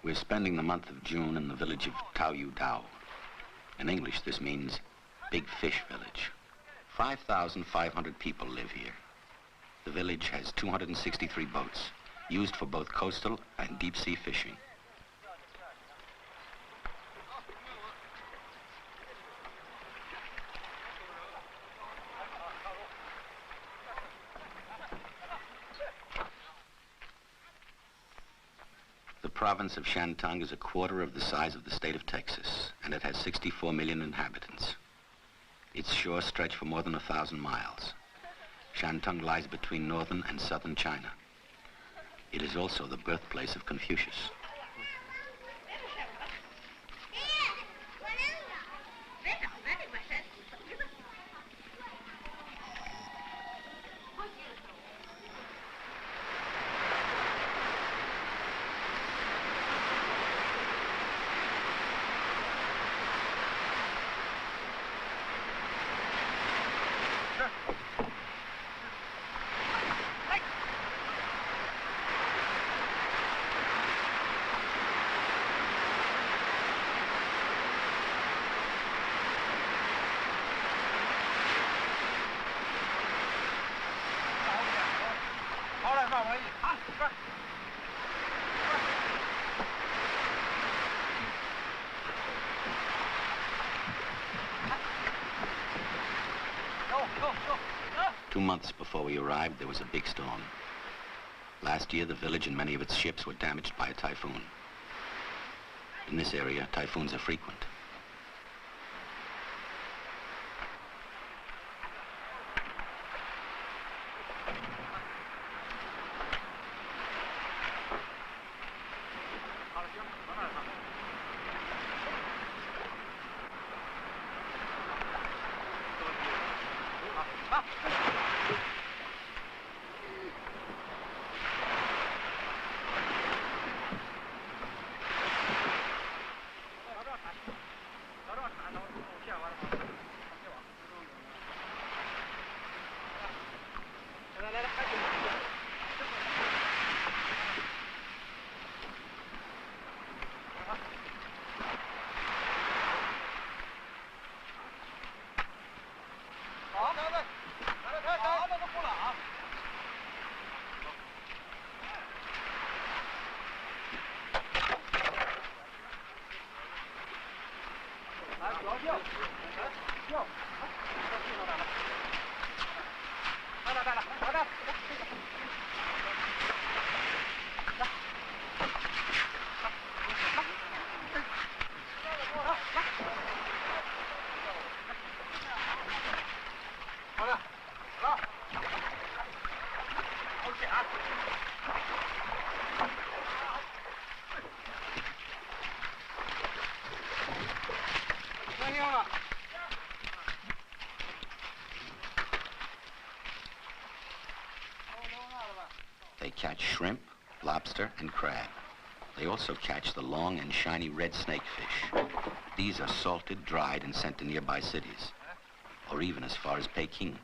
We're spending the month of June in the village of Taoyuidao. In English, this means Big Fish Village. 5,500 people live here. The village has 263 boats, used for both coastal and deep-sea fishing. The province of Shantung is a quarter of the size of the state of Texas, and it has 64 million inhabitants. Its shores stretch for more than 1,000 miles. Shantung lies between northern and southern China. It is also the birthplace of Confucius. Two months before we arrived, there was a big storm. Last year, the village and many of its ships were damaged by a typhoon. In this area, typhoons are frequent. They catch shrimp, lobster, and crab. They also catch the long and shiny red snakefish. These are salted, dried, and sent to nearby cities, or even as far as Peking.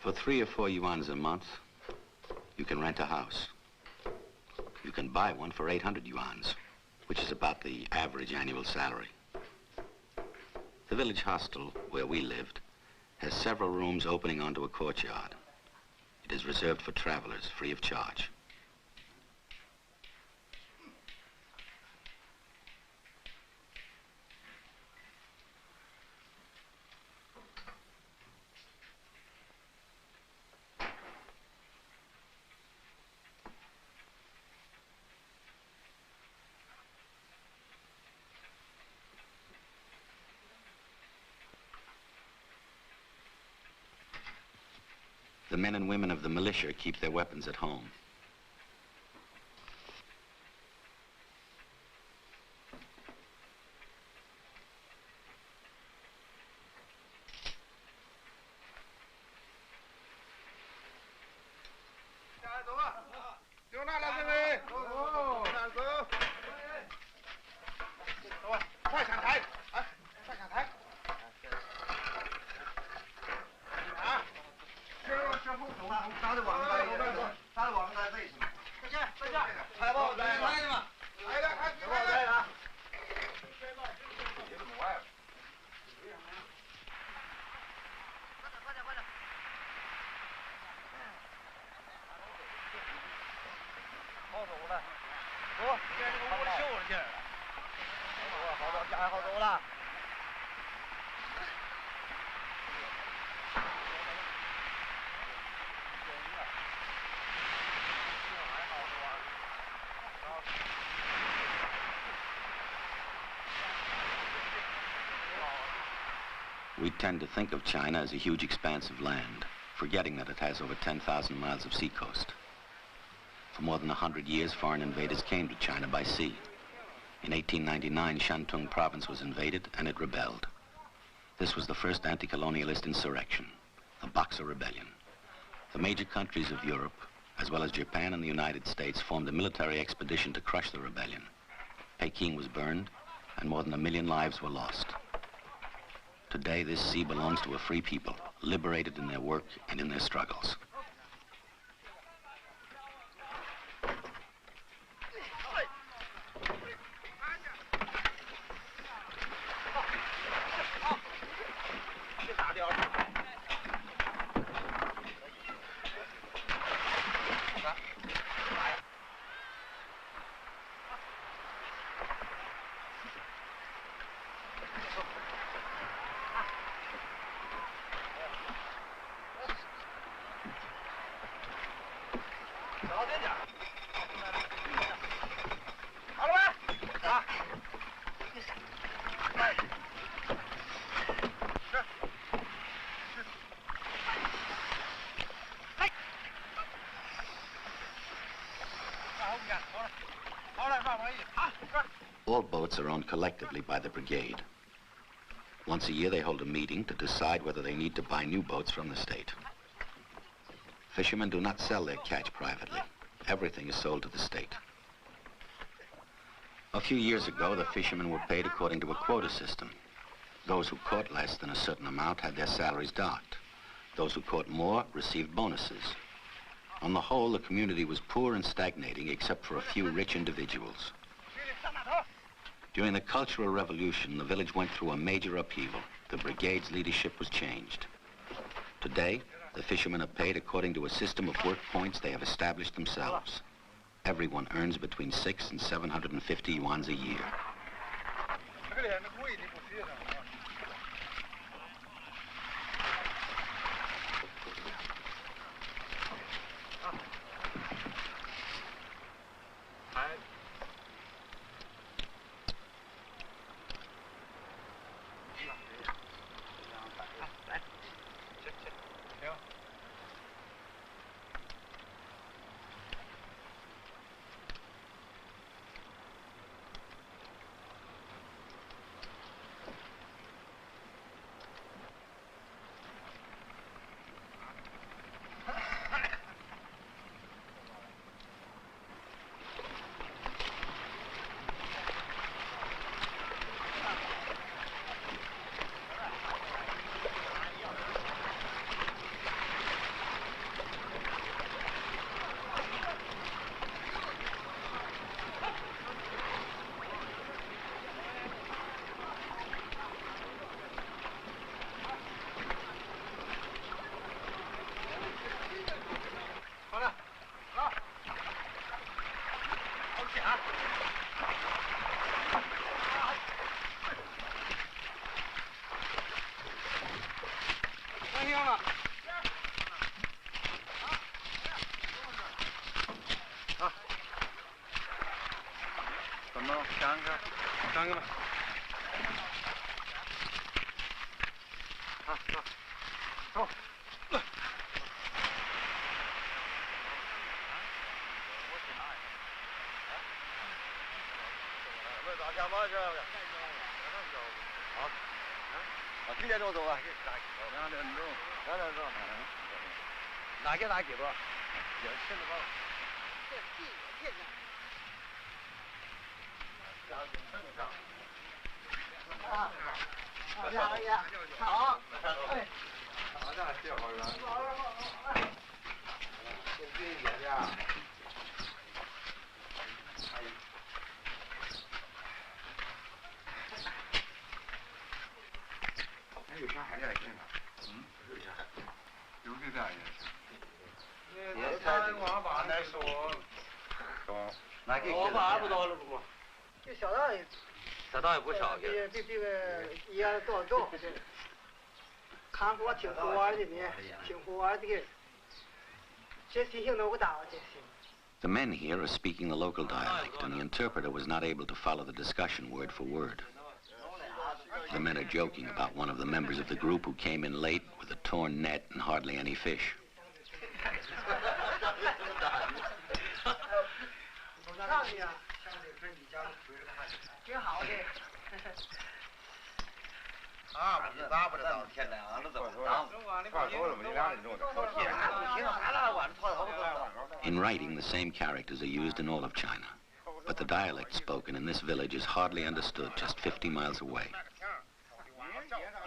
For 3 or 4 yuans a month, you can rent a house. You can buy one for 800 yuans, which is about the average annual salary. The village hostel, where we lived, has several rooms opening onto a courtyard. It is reserved for travelers, free of charge. The men and women of the militia keep their weapons at home. We tend to think of China as a huge expanse of land, forgetting that it has over 10,000 miles of seacoast. For more than 100 years, foreign invaders came to China by sea. In 1899, Shantung province was invaded and it rebelled. This was the first anti-colonialist insurrection, the Boxer Rebellion. The major countries of Europe, as well as Japan and the United States, formed a military expedition to crush the rebellion. Peking was burned, and more than 1 million lives were lost. Today, this sea belongs to a free people, liberated in their work and in their struggles. All boats are owned collectively by the brigade. Once a year, they hold a meeting to decide whether they need to buy new boats from the state. Fishermen do not sell their catch privately. Everything is sold to the state. A few years ago, the fishermen were paid according to a quota system. Those who caught less than a certain amount had their salaries docked. Those who caught more received bonuses. On the whole, the community was poor and stagnating except for a few rich individuals. During the Cultural Revolution, the village went through a major upheaval. The brigade's leadership was changed. Today, the fishermen are paid according to a system of work points they have established themselves. Everyone earns between 600 and 750 yuans a year. The men here are speaking the local dialect, and the interpreter was not able to follow the discussion word for word. The men are joking about one of the members of the group who came in late with a torn net and hardly any fish. In writing, the same characters are used in all of China, but the dialect spoken in this village is hardly understood just 50 miles away.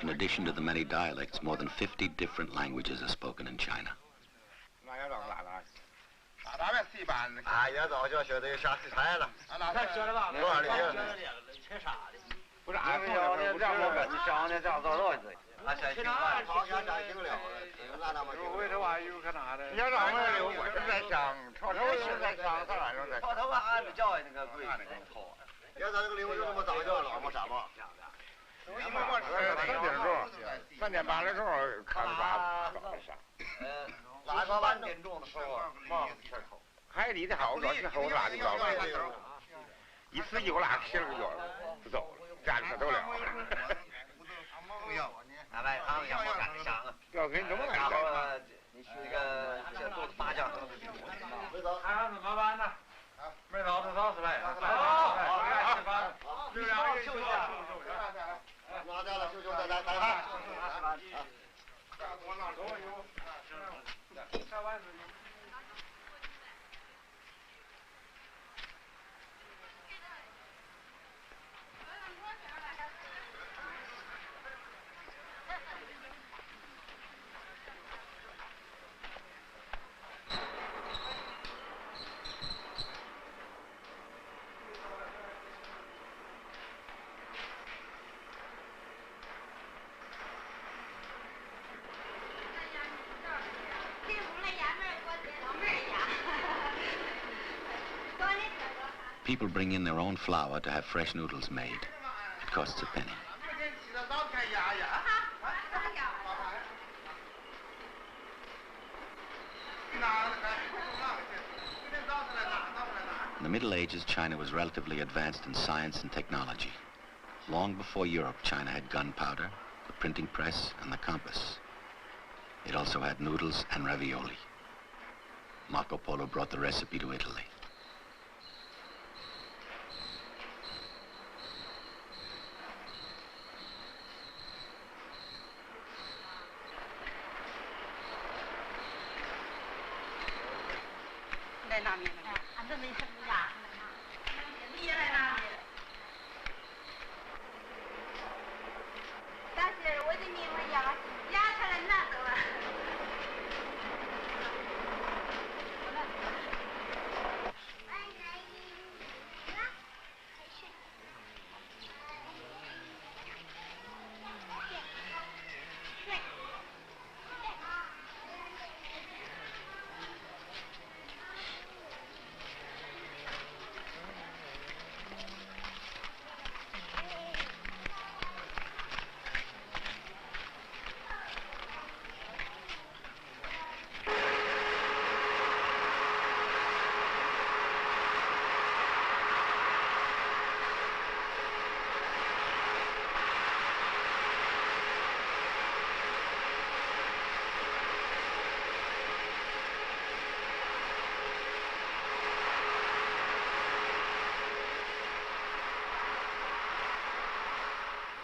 In addition to the many dialects, more than 50 different languages are spoken in China. People bring in their own flour to have fresh noodles made. It costs a penny. In the Middle Ages, China was relatively advanced in science and technology. Long before Europe, China had gunpowder, the printing press, and the compass. It also had noodles and ravioli. Marco Polo brought the recipe to Italy.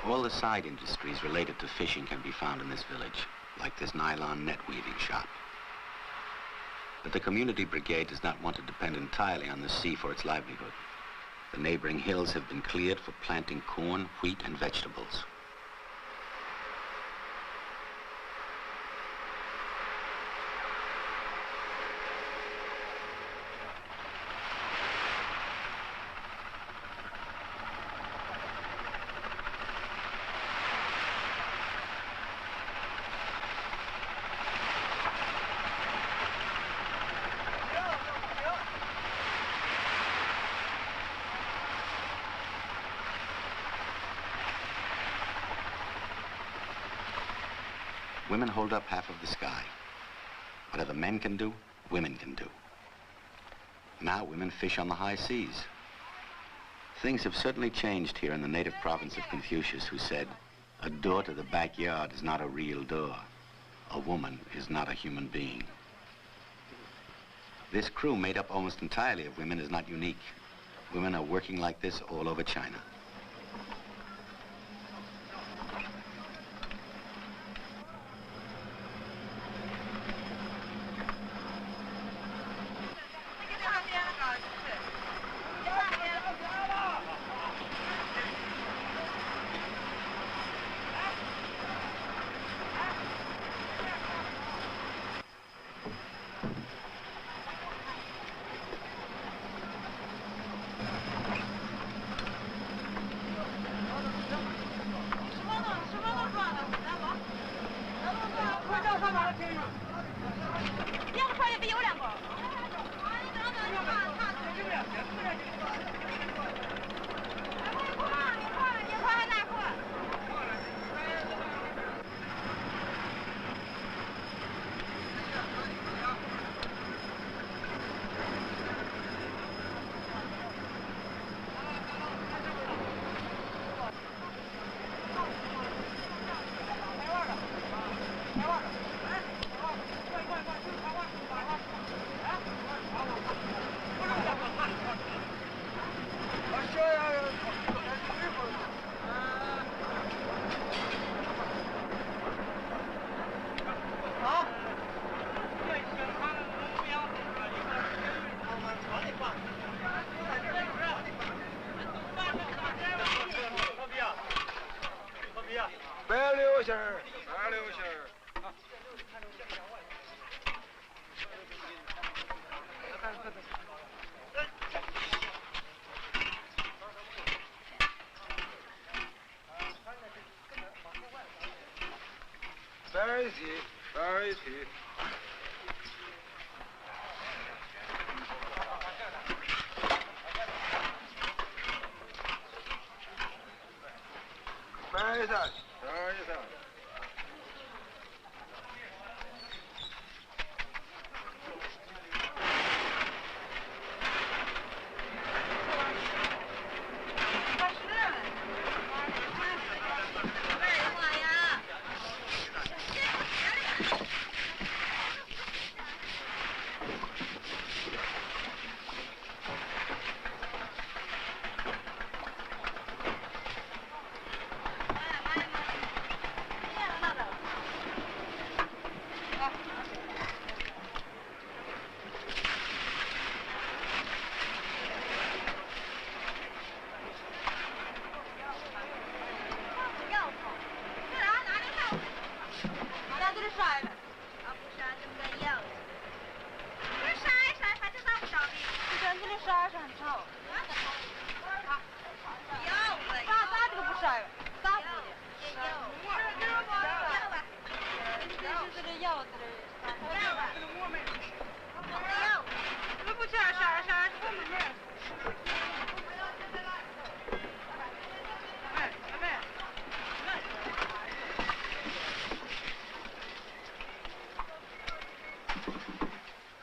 All the side industries related to fishing can be found in this village, like this nylon net weaving shop. But the community brigade does not want to depend entirely on the sea for its livelihood. The neighboring hills have been cleared for planting corn, wheat, and vegetables. Women hold up half of the sky. Whatever men can do, women can do. Now women fish on the high seas. Things have certainly changed here in the native province of Confucius, who said, "A door to the backyard is not a real door. A woman is not a human being." This crew, made up almost entirely of women, is not unique. Women are working like this all over China.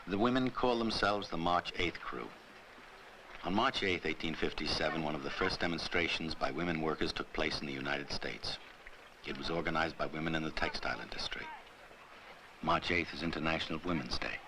The women call themselves the March 8th crew. On March 8, 1857, one of the first demonstrations by women workers took place in the United States. It was organized by women in the textile industry. March 8th is International Women's Day.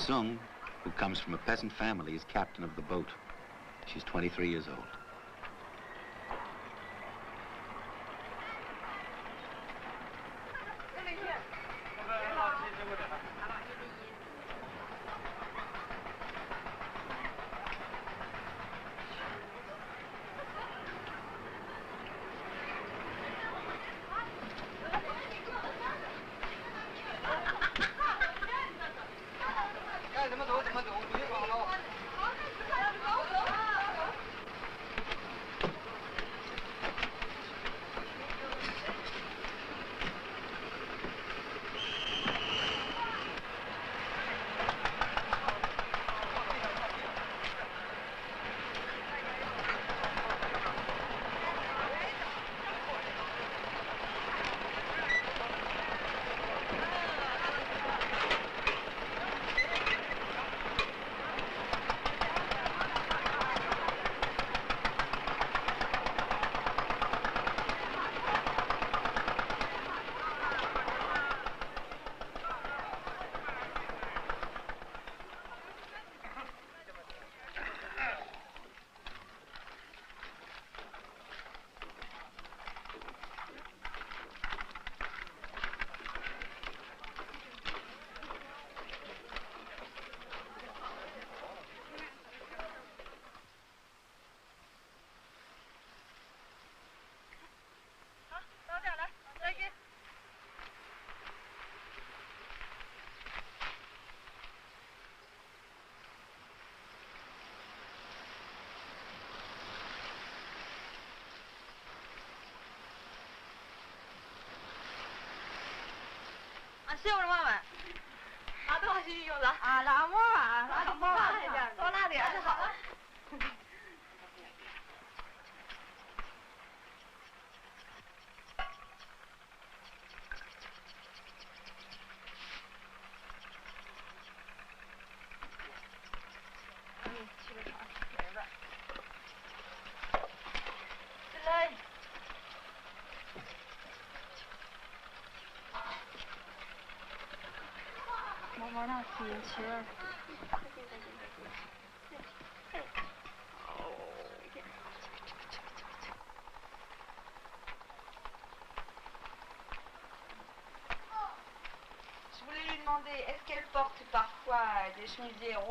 Sung, who comes from a peasant family, is captain of the boat. She's 23 years old.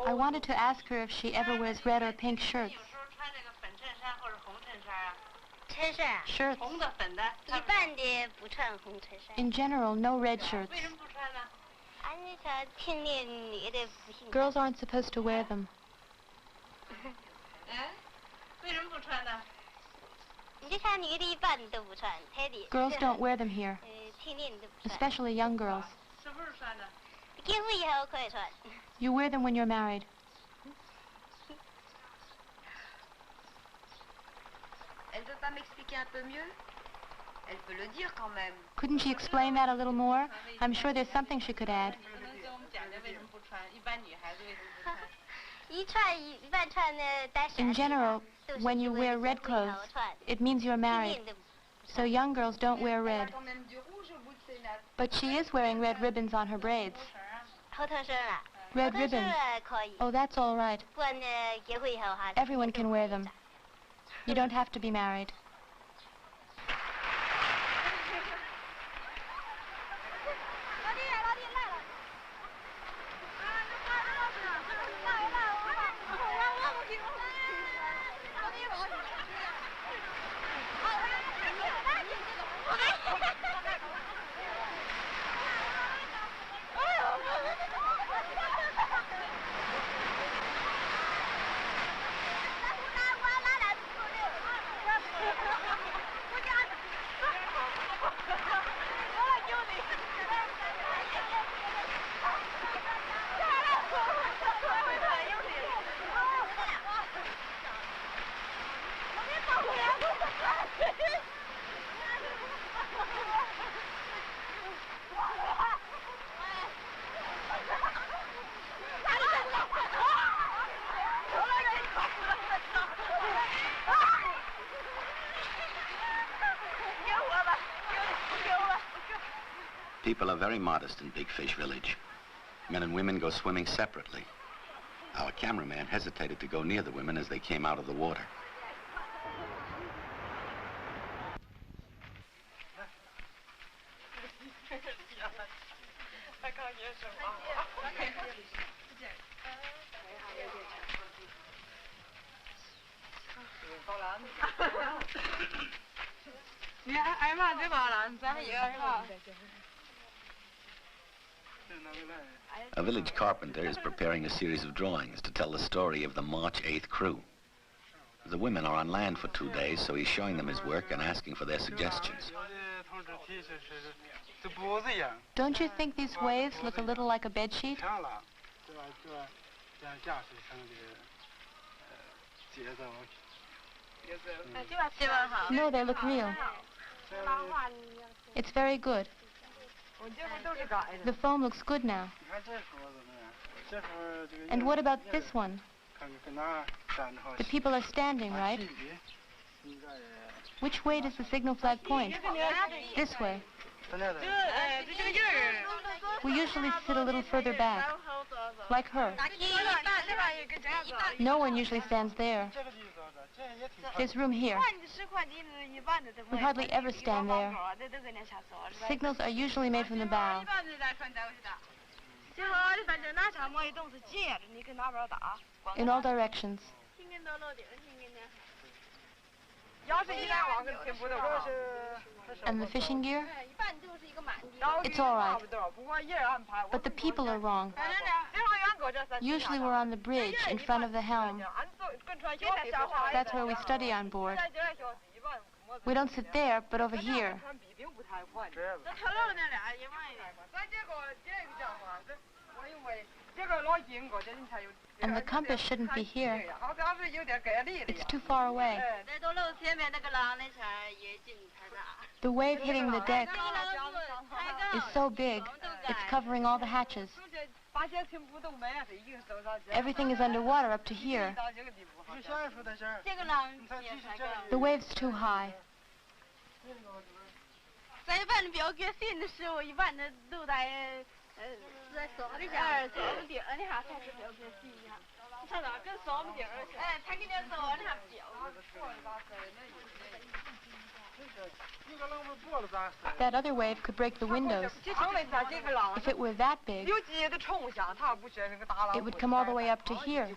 I wanted to ask her if she ever wears red or pink shirts. Shirts. In general, no red shirts. Girls aren't supposed to wear them. Girls don't wear them here, especially young girls. You wear them when you're married. Couldn't she explain that a little more? I'm sure there's something she could add. In general, when you wear red clothes, it means you're married. So young girls don't wear red. But she is wearing red ribbons on her braids. Red ribbons. Oh, that's all right. Everyone can wear them. You don't have to be married. People are very modest in Big Fish Village. Men and women go swimming separately. Our cameraman hesitated to go near the women as they came out of the water. A village carpenter is preparing a series of drawings to tell the story of the March 8th crew. The women are on land for 2 days, so he's showing them his work and asking for their suggestions. Don't you think these waves look a little like a bedsheet? No, they look real. It's very good. The foam looks good now. And what about this one? The people are standing, right? Which way does the signal flag point? This way. We usually sit a little further back, like her. No one usually stands there. There's room here. We hardly ever stand there. Signals are usually made from the bow. In all directions. And the fishing gear? It's all right. But the people are wrong. Usually we're on the bridge in front of the helm. That's where we study on board. We don't sit there, but over here. And the compass shouldn't be here. It's too far away. The wave hitting the deck is so big, it's covering all the hatches. Everything is underwater up to here. The wave's too high. That other wave could break the windows. If it were that big, it would come all the way up to here.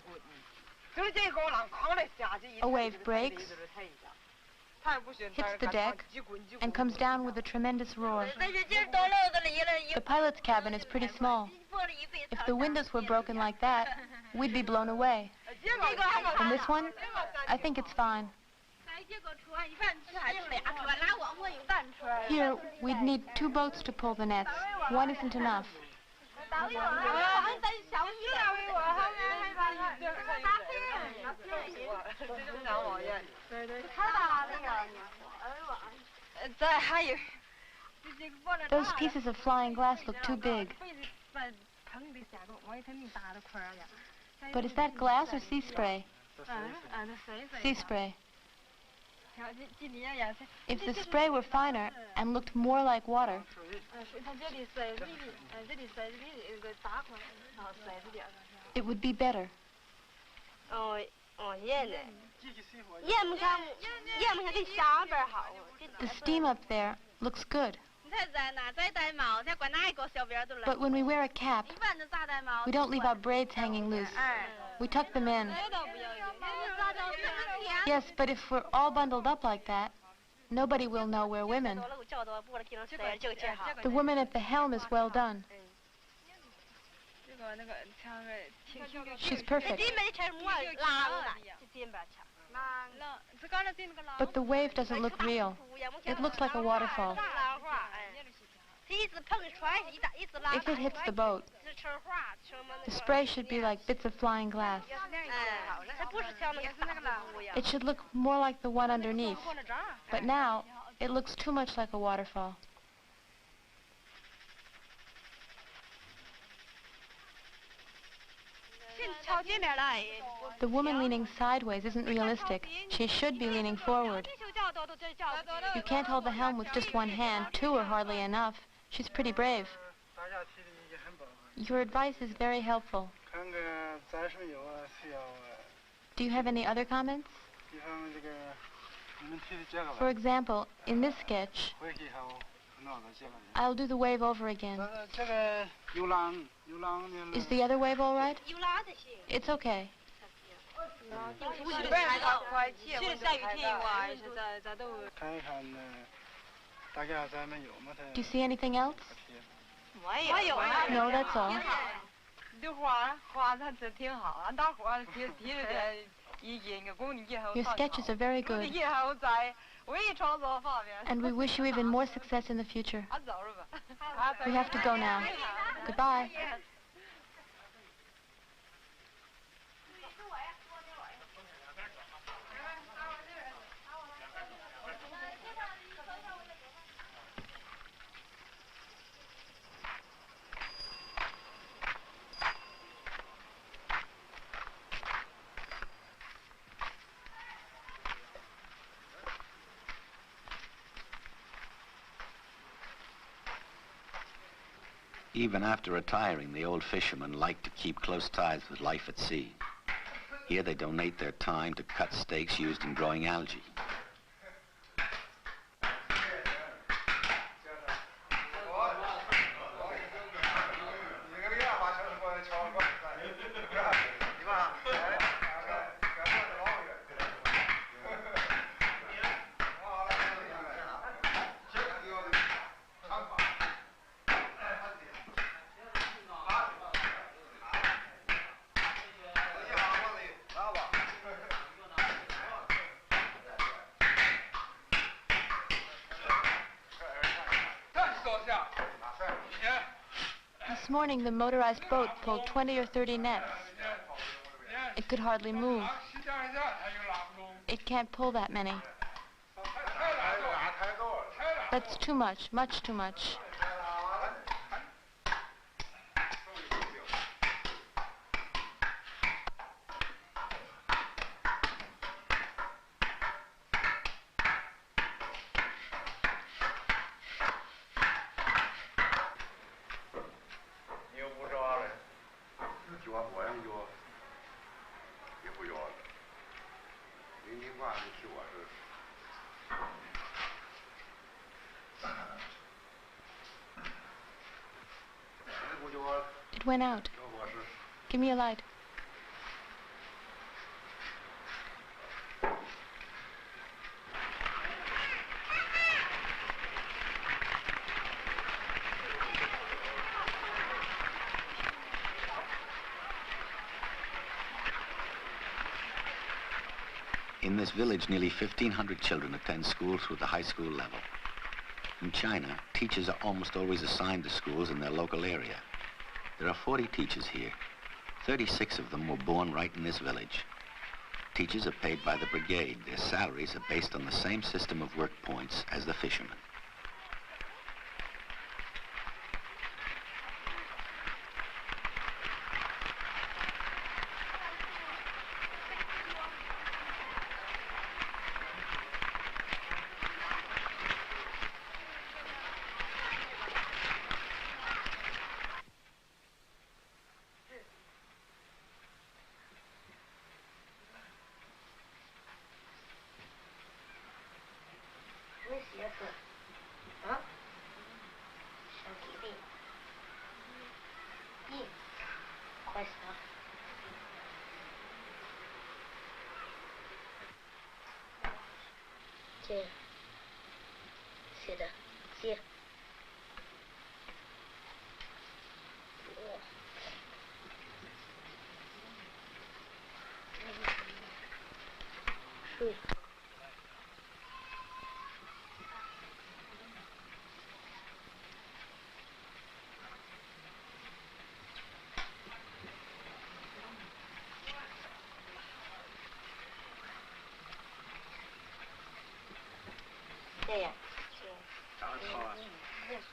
A wave breaks, hits the deck, and comes down with a tremendous roar. The pilot's cabin is pretty small. If the windows were broken like that, we'd be blown away. And this one, I think it's fine. Here, we'd need 2 boats to pull the nets. One isn't enough. Those pieces of flying glass look too big. But is that glass or sea spray? Sea spray. If the spray were finer and looked more like water, it would be better. The steam up there looks good. But when we wear a cap, we don't leave our braids hanging loose. We tuck them in. Yes, but if we're all bundled up like that, nobody will know we're women. The woman at the helm is well done. She's perfect. But the wave doesn't look real. It looks like a waterfall. If it hits the boat, the spray should be like bits of flying glass. It should look more like the one underneath. But now, it looks too much like a waterfall. The woman leaning sideways isn't realistic. She should be leaning forward. You can't hold the helm with just one hand. 2 are hardly enough. She's pretty brave. Your advice is very helpful. Do you have any other comments? For example, in this sketch, I'll do the wave over again. Is the other wave all right? It's okay. Do you see anything else? No, that's all. Your sketches are very good. And we wish you even more success in the future. We have to go now. Goodbye. Even after retiring, the old fishermen like to keep close ties with life at sea. Here they donate their time to cut stakes used in growing algae. This morning, the motorized boat pulled 20 or 30 nets. It could hardly move. It can't pull that many. That's too much, much too much. It went out. Give me a light. In this village, nearly 1,500 children attend school through the high school level. In China, teachers are almost always assigned to schools in their local area. There are 40 teachers here. 36 of them were born right in this village. Teachers are paid by the brigade. Their salaries are based on the same system of work points as the fishermen.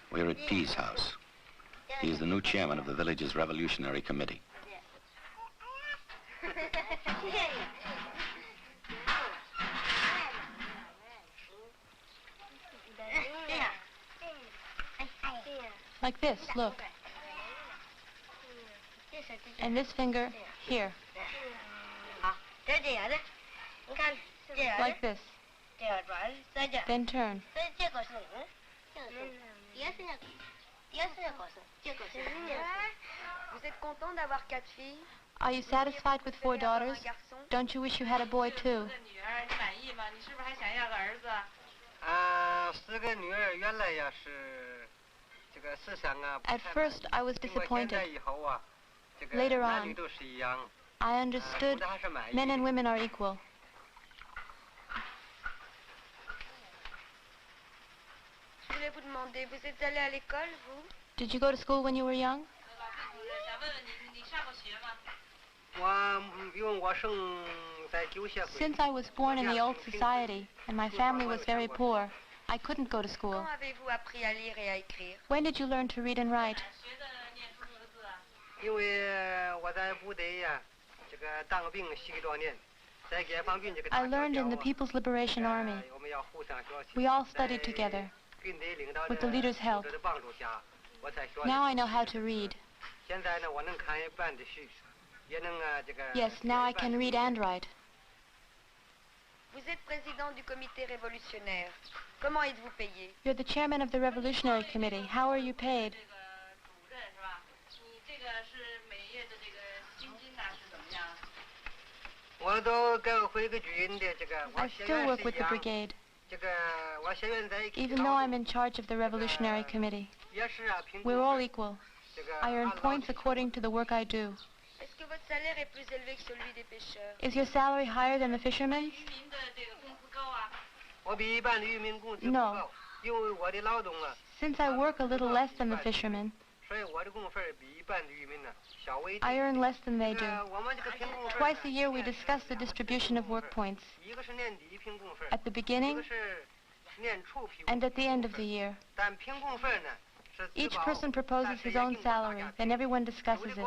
We're at P's house. He is the new chairman of the village's revolutionary committee. Like this, look. And this finger here. Like this. Then turn. Are you satisfied with 4 daughters? Don't you wish you had a boy too? At first, I was disappointed. Later on, I understood men and women are equal. Did you go to school when you were young? Since I was born in the old society and my family was very poor, I couldn't go to school. When did you learn to read and write? I learned in the People's Liberation Army. We all studied together, with the leader's help. Now I know how to read. Yes, now I can read and write. You're the chairman of the Revolutionary Committee. How are you paid? I still work with the brigade, even though I'm in charge of the Revolutionary Committee. We're all equal. I earn points according to the work I do. Is your salary higher than the fishermen's? No. Since I work a little less than the fishermen, I earn less than they do. Twice a year we discuss the distribution of work points, at the beginning and at the end of the year. Each person proposes his own salary, then everyone discusses it.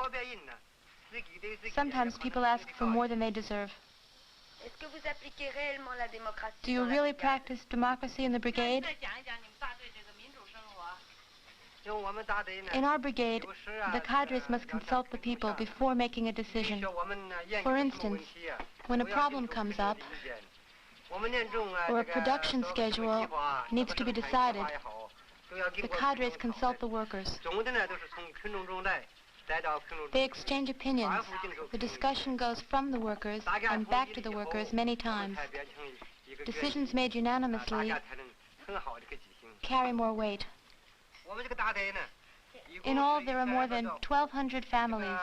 Sometimes people ask for more than they deserve. Do you really practice democracy in the brigade? In our brigade, the cadres must consult the people before making a decision. For instance, when a problem comes up, or a production schedule needs to be decided, the cadres consult the workers. They exchange opinions. The discussion goes from the workers and back to the workers many times. Decisions made unanimously carry more weight. In all, there are more than 1,200 families.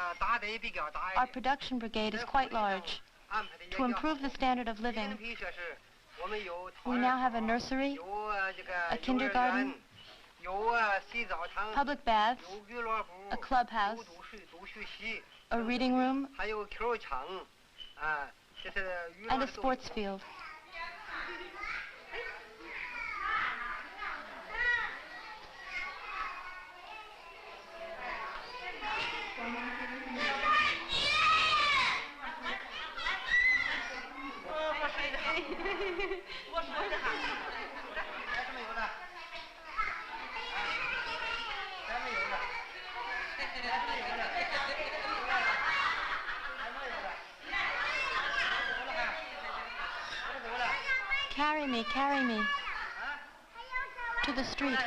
Our production brigade is quite large. To improve the standard of living, we now have a nursery, a kindergarten, public baths, a clubhouse, a reading room, and a sports field. Carry me. To the street.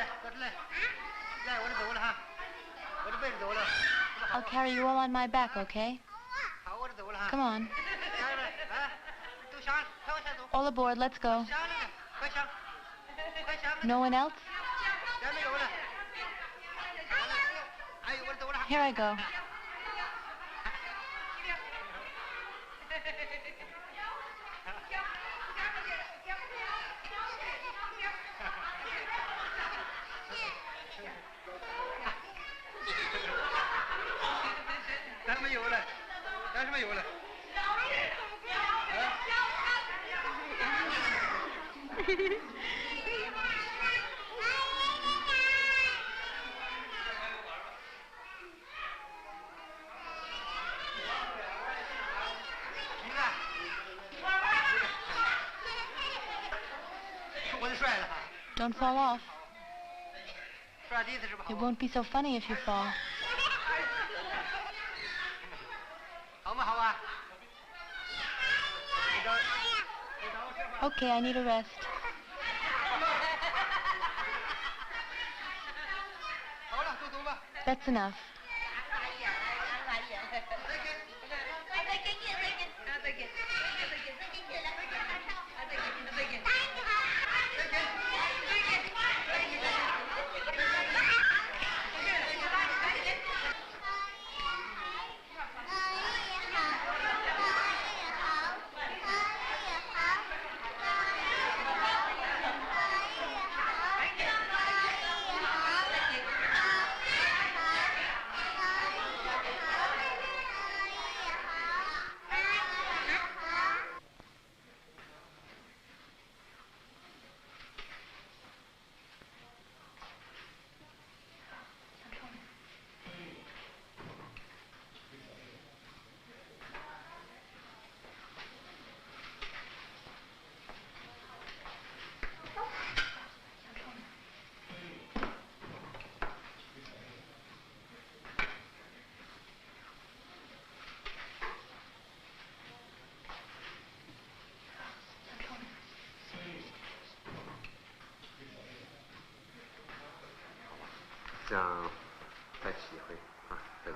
I'll carry you all on my back, okay? Come on. All aboard, let's go. No one else? Here I go. Don't fall off. It won't be so funny if you fall. Okay, I need a rest. That's enough.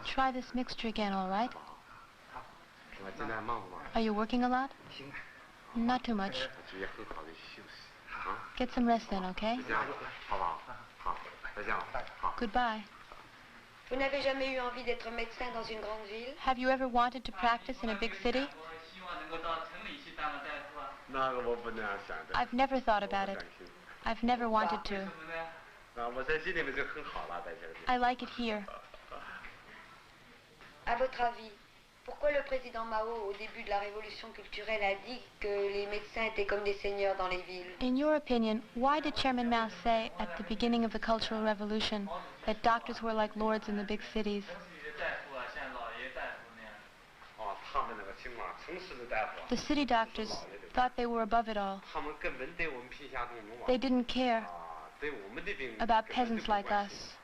Try this mixture again, all right? Are you working a lot? Not too much. Get some rest then, okay? Goodbye. Vous n'avez jamais eu envie d'être médecin dans une grande ville? Have you ever wanted to practice in a big city? I've never thought about it. I've never wanted to. I like it here. À votre avis, pourquoi le président Mao, au début de la Révolution culturelle, a dit que les médecins étaient comme des seigneurs dans les villes? In your opinion, why did Chairman Mao say at the beginning of the Cultural Revolution that doctors were like lords in the big cities? The city doctors thought they were above it all. They didn't care about peasants like us.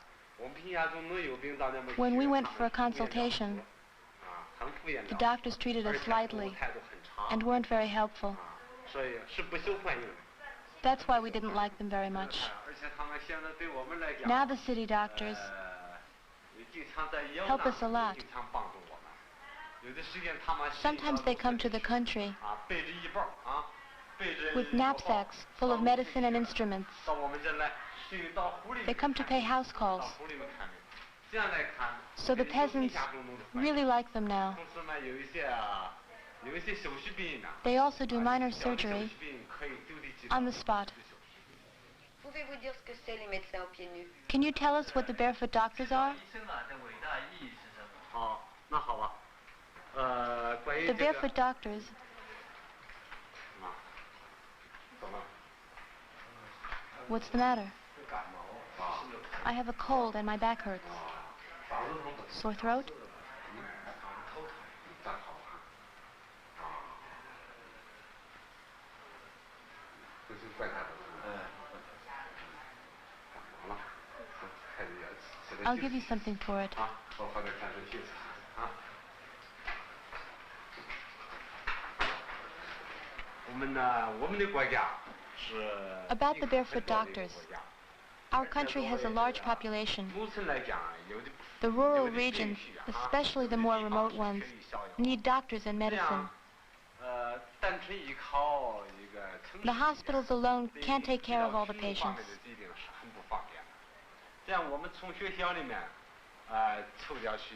When we went for a consultation, the doctors treated us lightly and weren't very helpful. That's why we didn't like them very much. Now the city doctors help us a lot. Sometimes they come to the country with knapsacks full of medicine and instruments. They come to pay house calls. So the peasants really like them now. They also do minor surgery on the spot. Can you tell us what the barefoot doctors are? The barefoot doctors. What's the matter? I have a cold and my back hurts. Sore throat? I'll give you something for it. About the barefoot doctors. Our country has a large population. The rural regions, especially the more remote ones, need doctors and medicine. The hospitals alone can't take care of all the patients.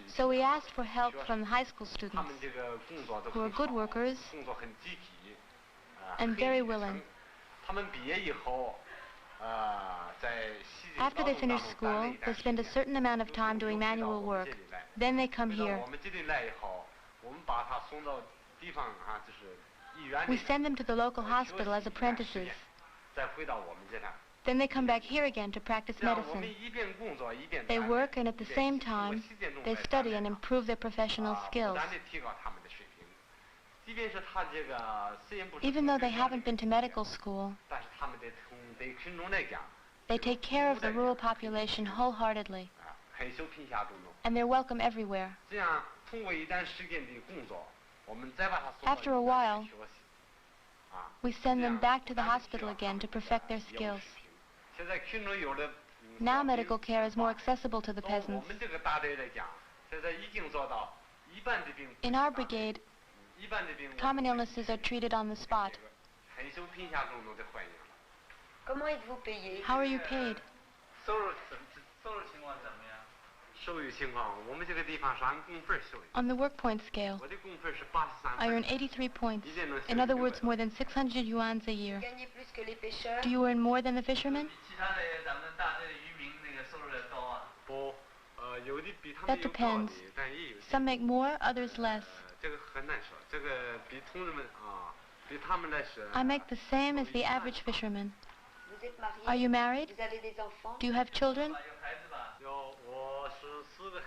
So we asked for help from the high school students, who are good workers and very willing. After they finish school, they spend a certain amount of time doing manual work. Then they come here. We send them to the local hospital as apprentices. Then they come back here again to practice medicine. They work, and at the same time, they study and improve their professional skills. Even though they haven't been to medical school, They take care of the rural population wholeheartedly, and they're welcome everywhere. After a while, we send them back to the hospital again to perfect their skills. Now medical care is more accessible to the peasants. In our brigade, common illnesses are treated on the spot. Comment êtes-vous payé? How are you paid? On the work point scale, I earn 83 points. In other words, more than 600 yuans a year. Gagnez plus que les pêcheurs? Do you earn more than the fishermen? That depends. Some make more, others less. I make the same as the average fisherman. Vous êtes marié? Are you married? Vous avez des enfants? Do you have children?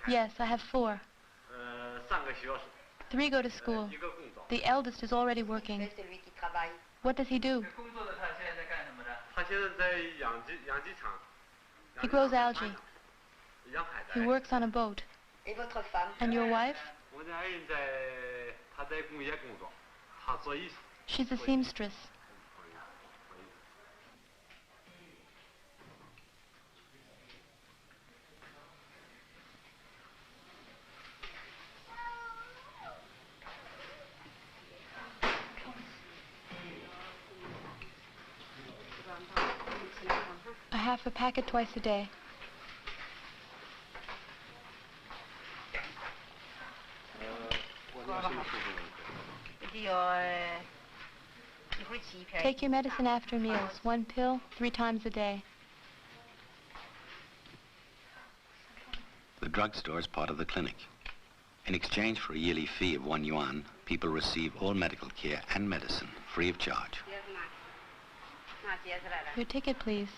Yes, I have 4. 3 go to school. The eldest is already working. C'est celui qui travaille. What does he do? He grows algae. He works on a boat. Et votre femme? And your wife? She's a seamstress. I have a packet twice a day. Take your medicine after meals, 1 pill, 3 times a day. The drugstore is part of the clinic. In exchange for a yearly fee of 1 yuan, people receive all medical care and medicine free of charge. Your ticket, please.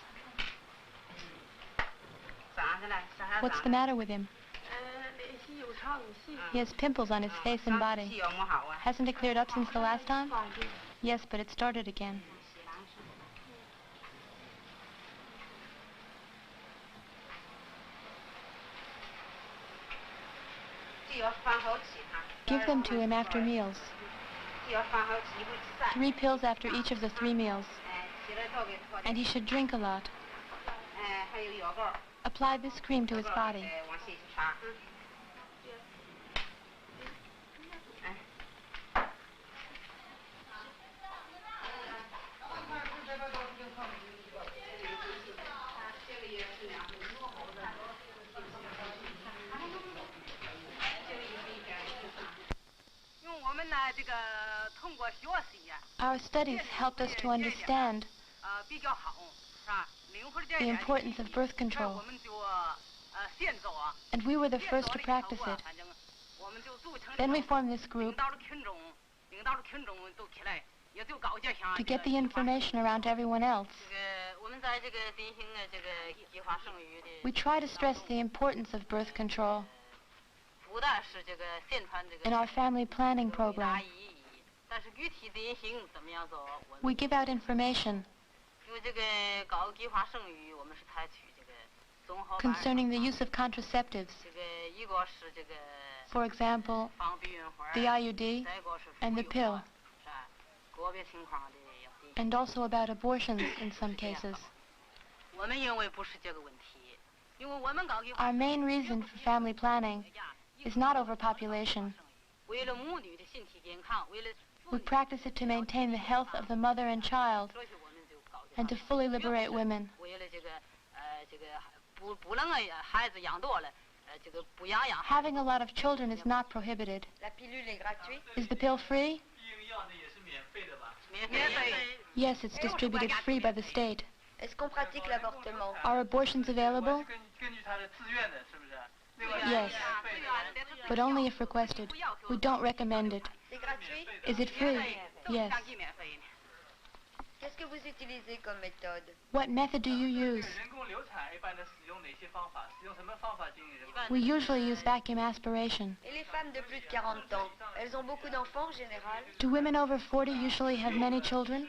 What's the matter with him? He has pimples on his face and body. Hasn't it cleared up since the last time? Yes, but it started again. Give them to him after meals. 3 pills after each of the 3 meals. And he should drink a lot. Apply this cream to his body. Our studies helped us to understand the importance of birth control, and we were the first to practice it. Then we formed this group to get the information around to everyone else. We try to stress the importance of birth control in our family planning program. We give out information concerning the use of contraceptives. For example, the IUD and the pill, and also about abortions in some cases. Our main reason for family planning is not overpopulation. We practice it to maintain the health of the mother and child and to fully liberate women. Having a lot of children is not prohibited. Is the pill free? Yes, it's distributed free by the state. Est-ce qu'on pratique l'avortement? Are abortions available? Yes, but only if requested. We don't recommend it. C'est gratuit? Is it free? Yes. Qu'est-ce que vous utilisez comme méthode? What method do you use? We usually use vacuum aspiration. Et les femmes de plus de 40 ans, elles ont beaucoup d'enfants en général? Do women over 40 usually have many children?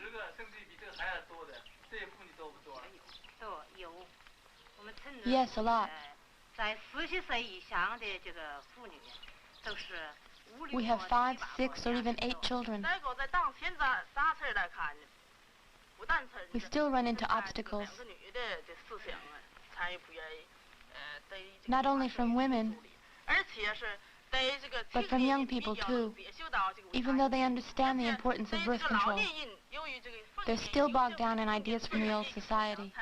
Yes, a lot. We have 5, 6, or even 8 children. We still run into obstacles, not only from women, but from young people too. Even though they understand the importance of birth control, they're still bogged down in ideas from the old society.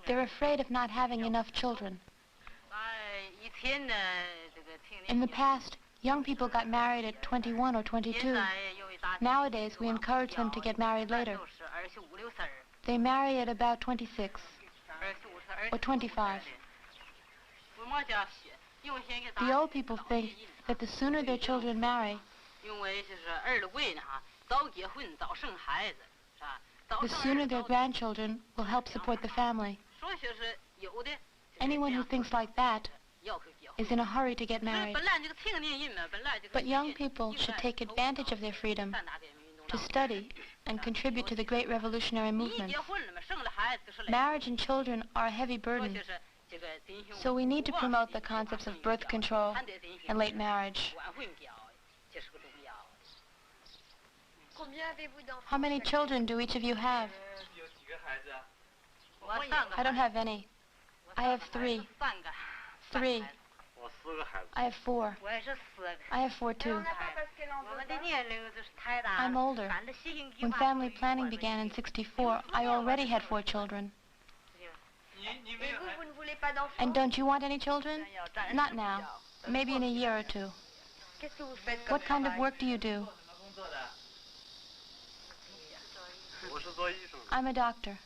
They're afraid of not having enough children. In the past, young people got married at 21 or 22. Nowadays, we encourage them to get married later. They marry at about 26 or 25. The old people think that the sooner their children marry, the sooner their grandchildren will help support the family. Anyone who thinks like that is in a hurry to get married. But young people should take advantage of their freedom to study and contribute to the great revolutionary movement. Marriage and children are a heavy burden, so we need to promote the concepts of birth control and late marriage. How many children do each of you have? I don't have any. I have 3. 3. I have 4. I have 4 too. I'm older. When family planning began in '64, I already had 4 children. And don't you want any children? Not now. Maybe in a year or 2. What kind of work do you do? I'm a doctor.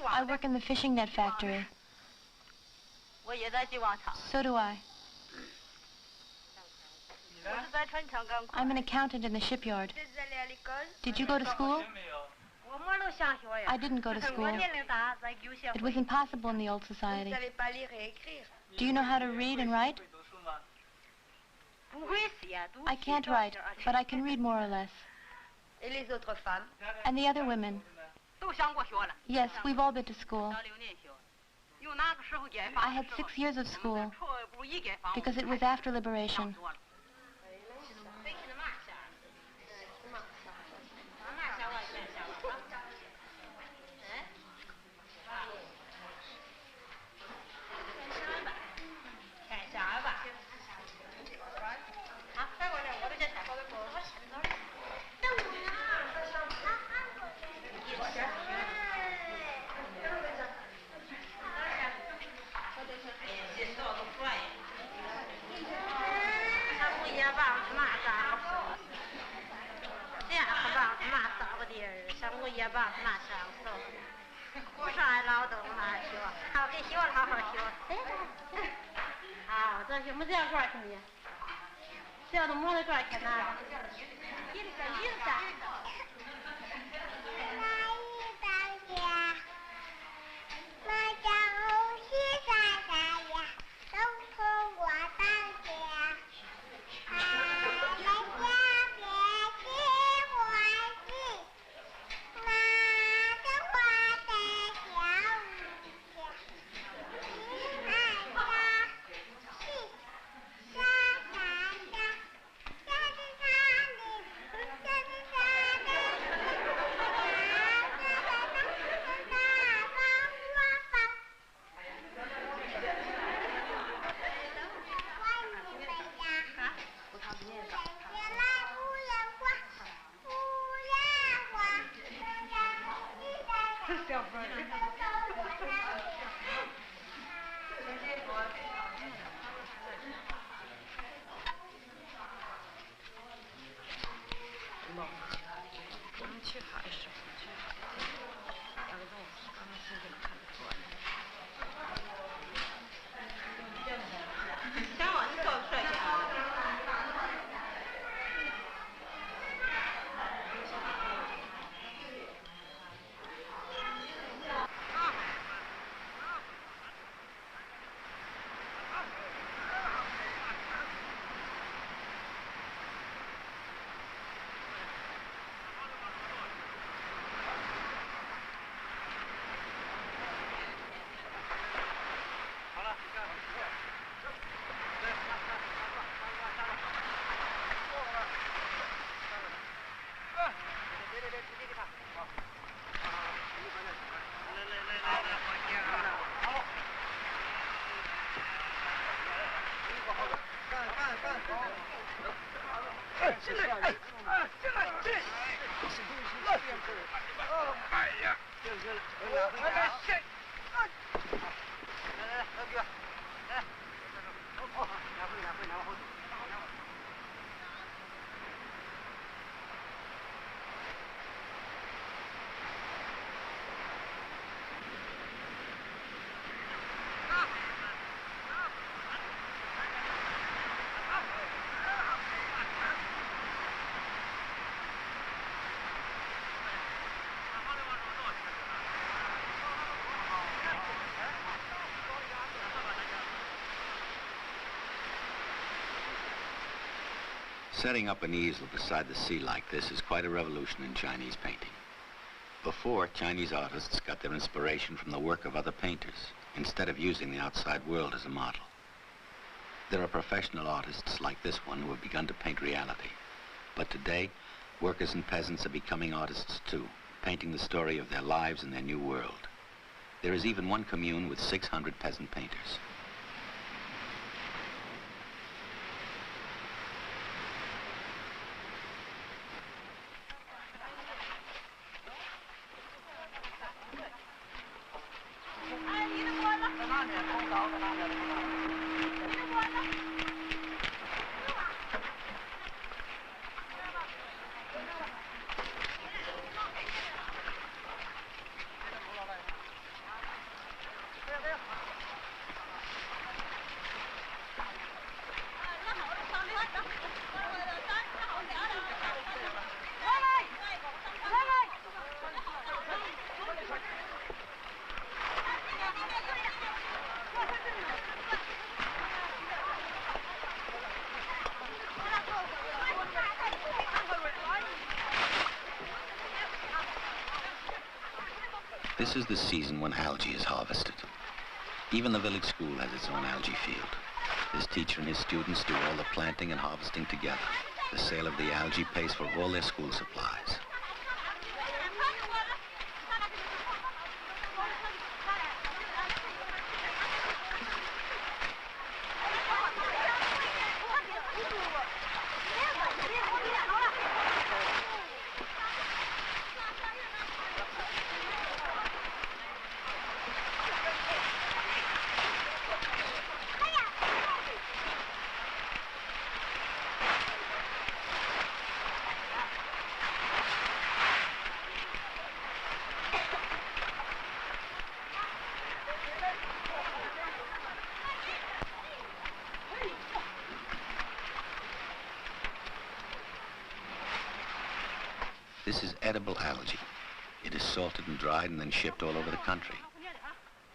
I work in the fishing net factory. So do I. I'm an accountant in the shipyard. Did you go to school? I didn't go to school. It was impossible in the old society. Do you know how to read and write? I can't write, but I can read more or less. And the other women? Yes, we've all been to school. I had 6 years of school because it was after liberation. Setting up an easel beside the sea like this is quite a revolution in Chinese painting. Before, Chinese artists got their inspiration from the work of other painters, instead of using the outside world as a model. There are professional artists like this one who have begun to paint reality. But today, workers and peasants are becoming artists too, painting the story of their lives in their new world. There is even one commune with 600 peasant painters. This is the season when algae is harvested. Even the village school has its own algae field. This teacher and his students do all the planting and harvesting together. The sale of the algae pays for all their school supplies. This is edible algae. It is salted and dried and then shipped all over the country.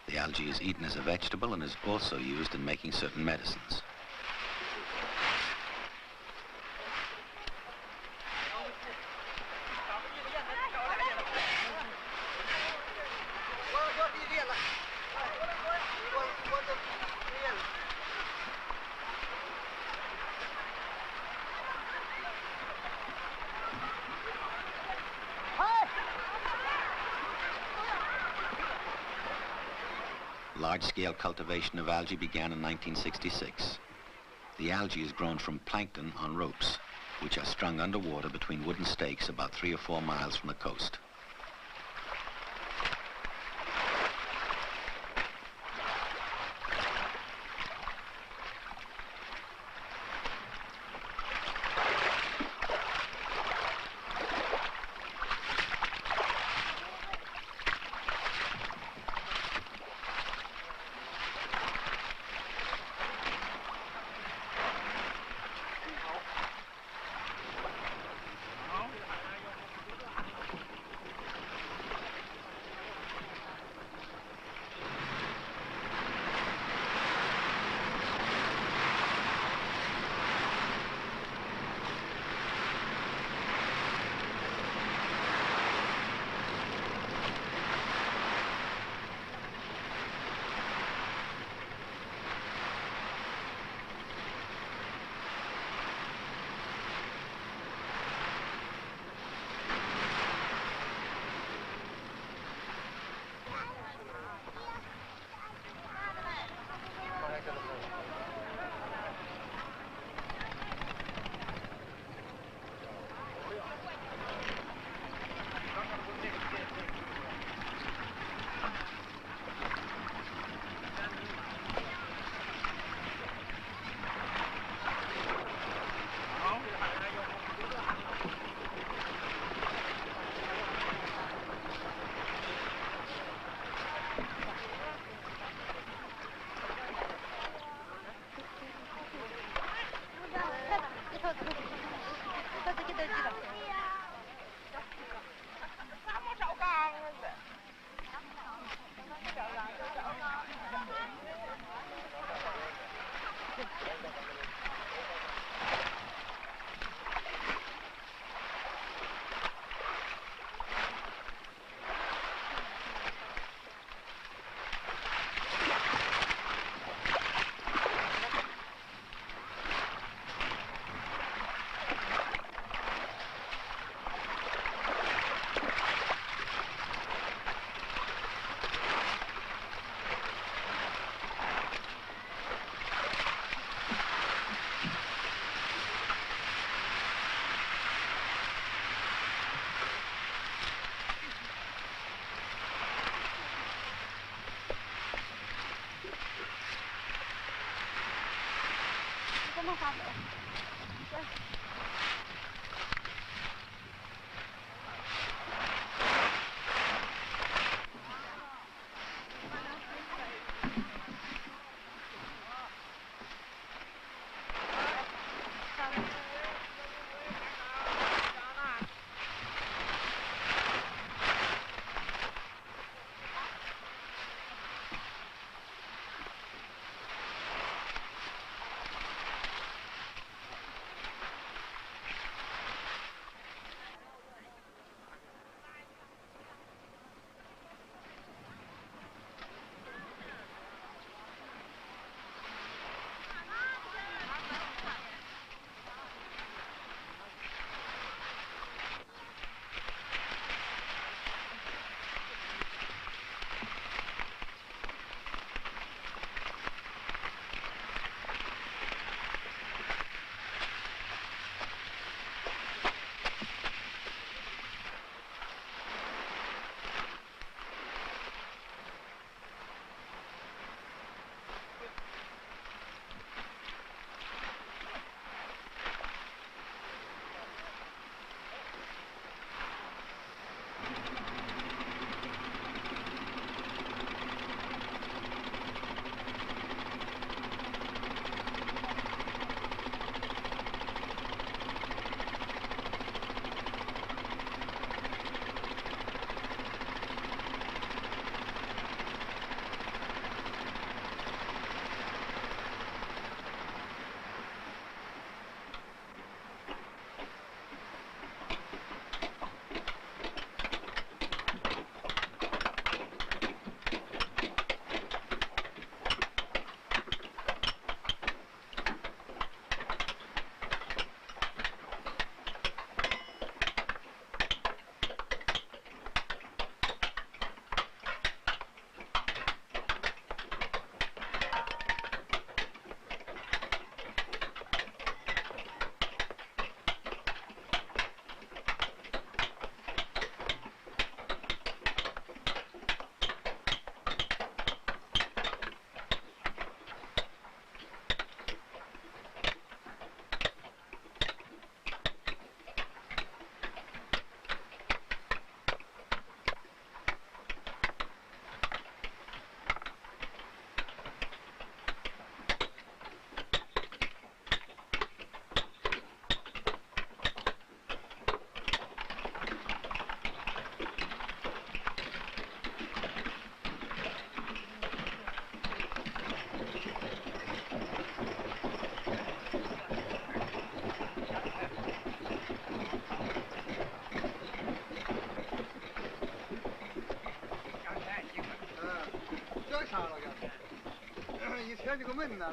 The algae is eaten as a vegetable and is also used in making certain medicines. Large-scale cultivation of algae began in 1966. The algae is grown from plankton on ropes, which are strung underwater between wooden stakes about 3 or 4 miles from the coast.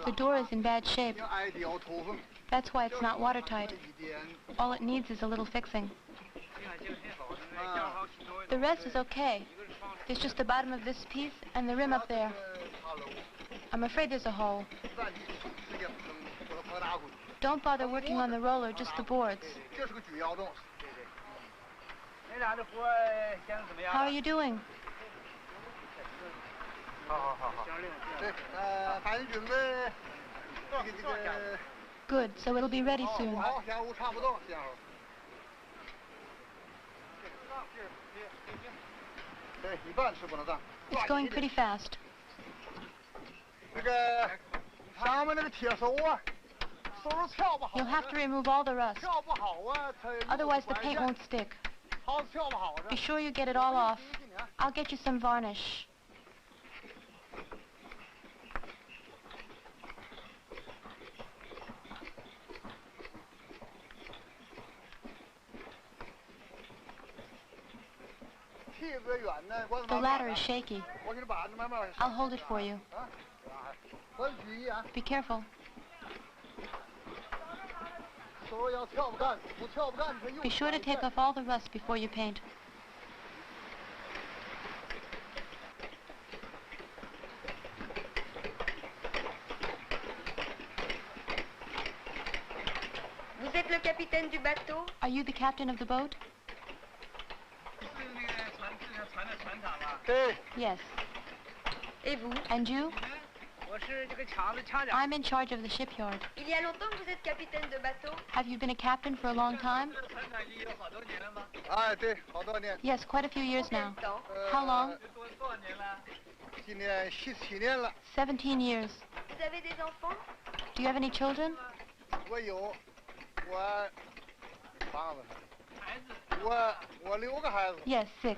The door is in bad shape. That's why it's not watertight. All it needs is a little fixing. The rest is okay. There's just the bottom of this piece and the rim up there. I'm afraid there's a hole. Don't bother working on the roller, just the boards. How are you doing? Good, so it'll be ready soon. It's going pretty fast. You'll have to remove all the rust. Otherwise the paint won't stick. Be sure you get it all off. I'll get you some varnish. The ladder is shaky. I'll hold it for you. Be careful. Be sure to take off all the rust before you paint. Vous êtes le capitaine du bateau? Are you the captain of the boat? Yes. Et vous? And you? I'm in charge of the shipyard. Il y a longtemps que vous êtes capitaine de bateau? Have you been a captain for a long time? Yes, quite a few years now. How long? 17 years. Vous avez des enfants? Do you have any children? Yes, 6.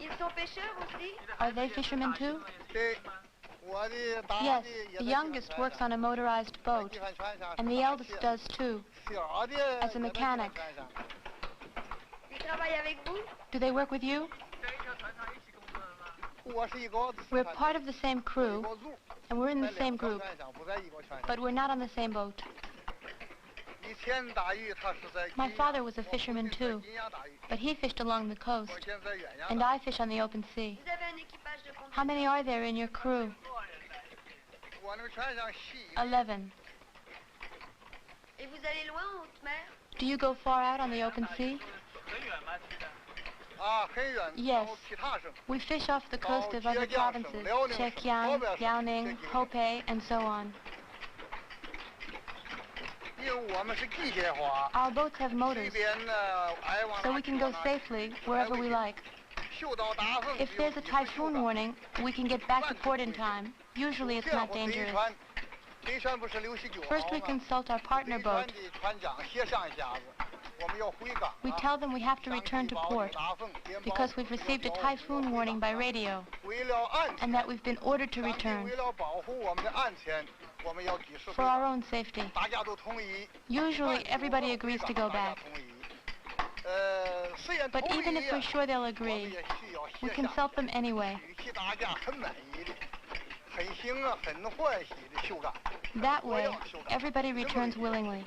Ils sont pêcheurs aussi? Are they fishermen too? Yes, the youngest works on a motorized boat, and the eldest does too, as a mechanic. Ils travaillent avec vous? Do they work with you? We're part of the same crew, and we're in the same group, but we're not on the same boat. My father was a fisherman too, but he fished along the coast, and I fish on the open sea. Vous avez un équipage de combien? How many are there in your crew? 11. Et vous allez loin en haute mer? Do you go far out on the open sea? Yes. We fish off the coast of other provinces, Zhejiang, Liaoning, Hebei, and so on. Our boats have motors, so we can go safely wherever we like. If there's a typhoon warning, we can get back to port in time. Usually it's not dangerous. First we consult our partner boat. We tell them we have to return to port because we've received a typhoon warning by radio and that we've been ordered to return for our own safety. Usually everybody agrees to go back. But even if we're sure they'll agree, we consult them anyway. That way, everybody returns willingly.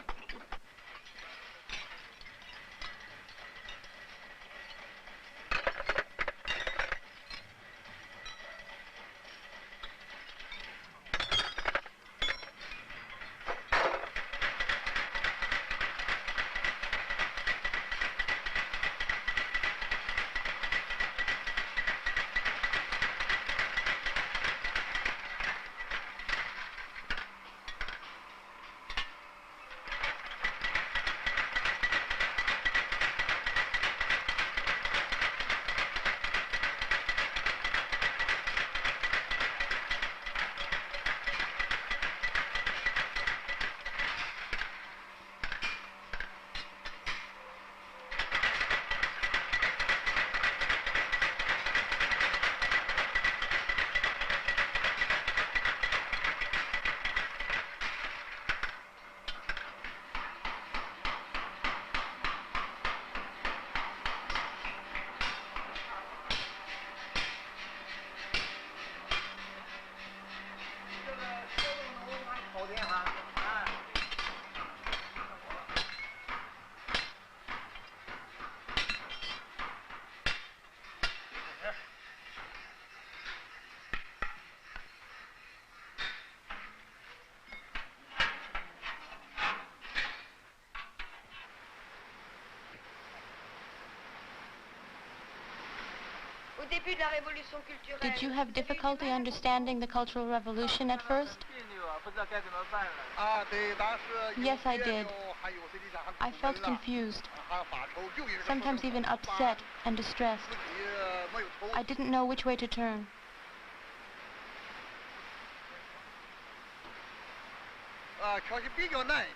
Did you have difficulty understanding the Cultural Revolution at first? Yes, I did. I felt confused, sometimes even upset and distressed. I didn't know which way to turn.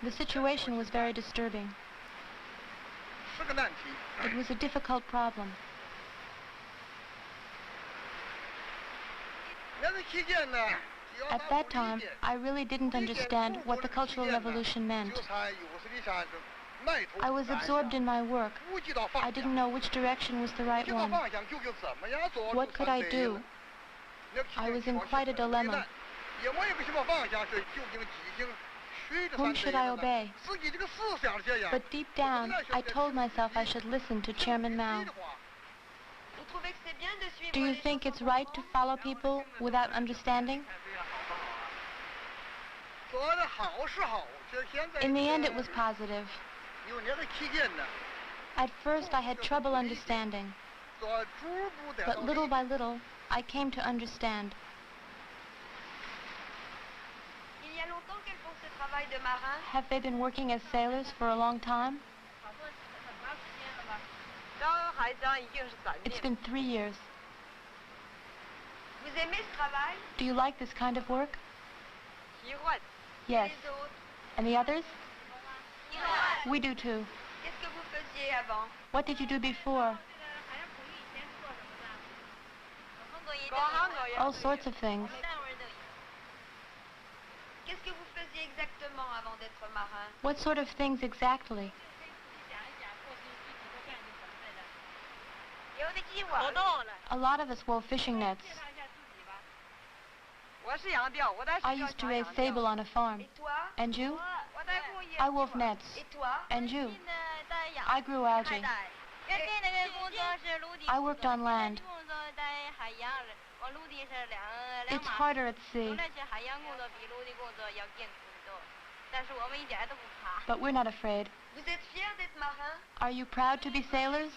The situation was very disturbing. It was a difficult problem. At that time, I really didn't understand what the Cultural Revolution meant. I was absorbed in my work. I didn't know which direction was the right one. What could I do? I was in quite a dilemma. Whom should I obey? But deep down, I told myself I should listen to Chairman Mao. Do you think it's right to follow people without understanding? In the end, it was positive. At first, I had trouble understanding. But little by little, I came to understand. Have they been working as sailors for a long time? It's been 3 years. Do you like this kind of work? Yes. And the others? We do too. What did you do before? All sorts of things. What sort of things exactly? A lot of us wove fishing nets. I used to raise sable on a farm. And you? I wove nets. And you? I grew algae. I worked on land. It's harder at sea. But we're not afraid. Are you proud to be sailors?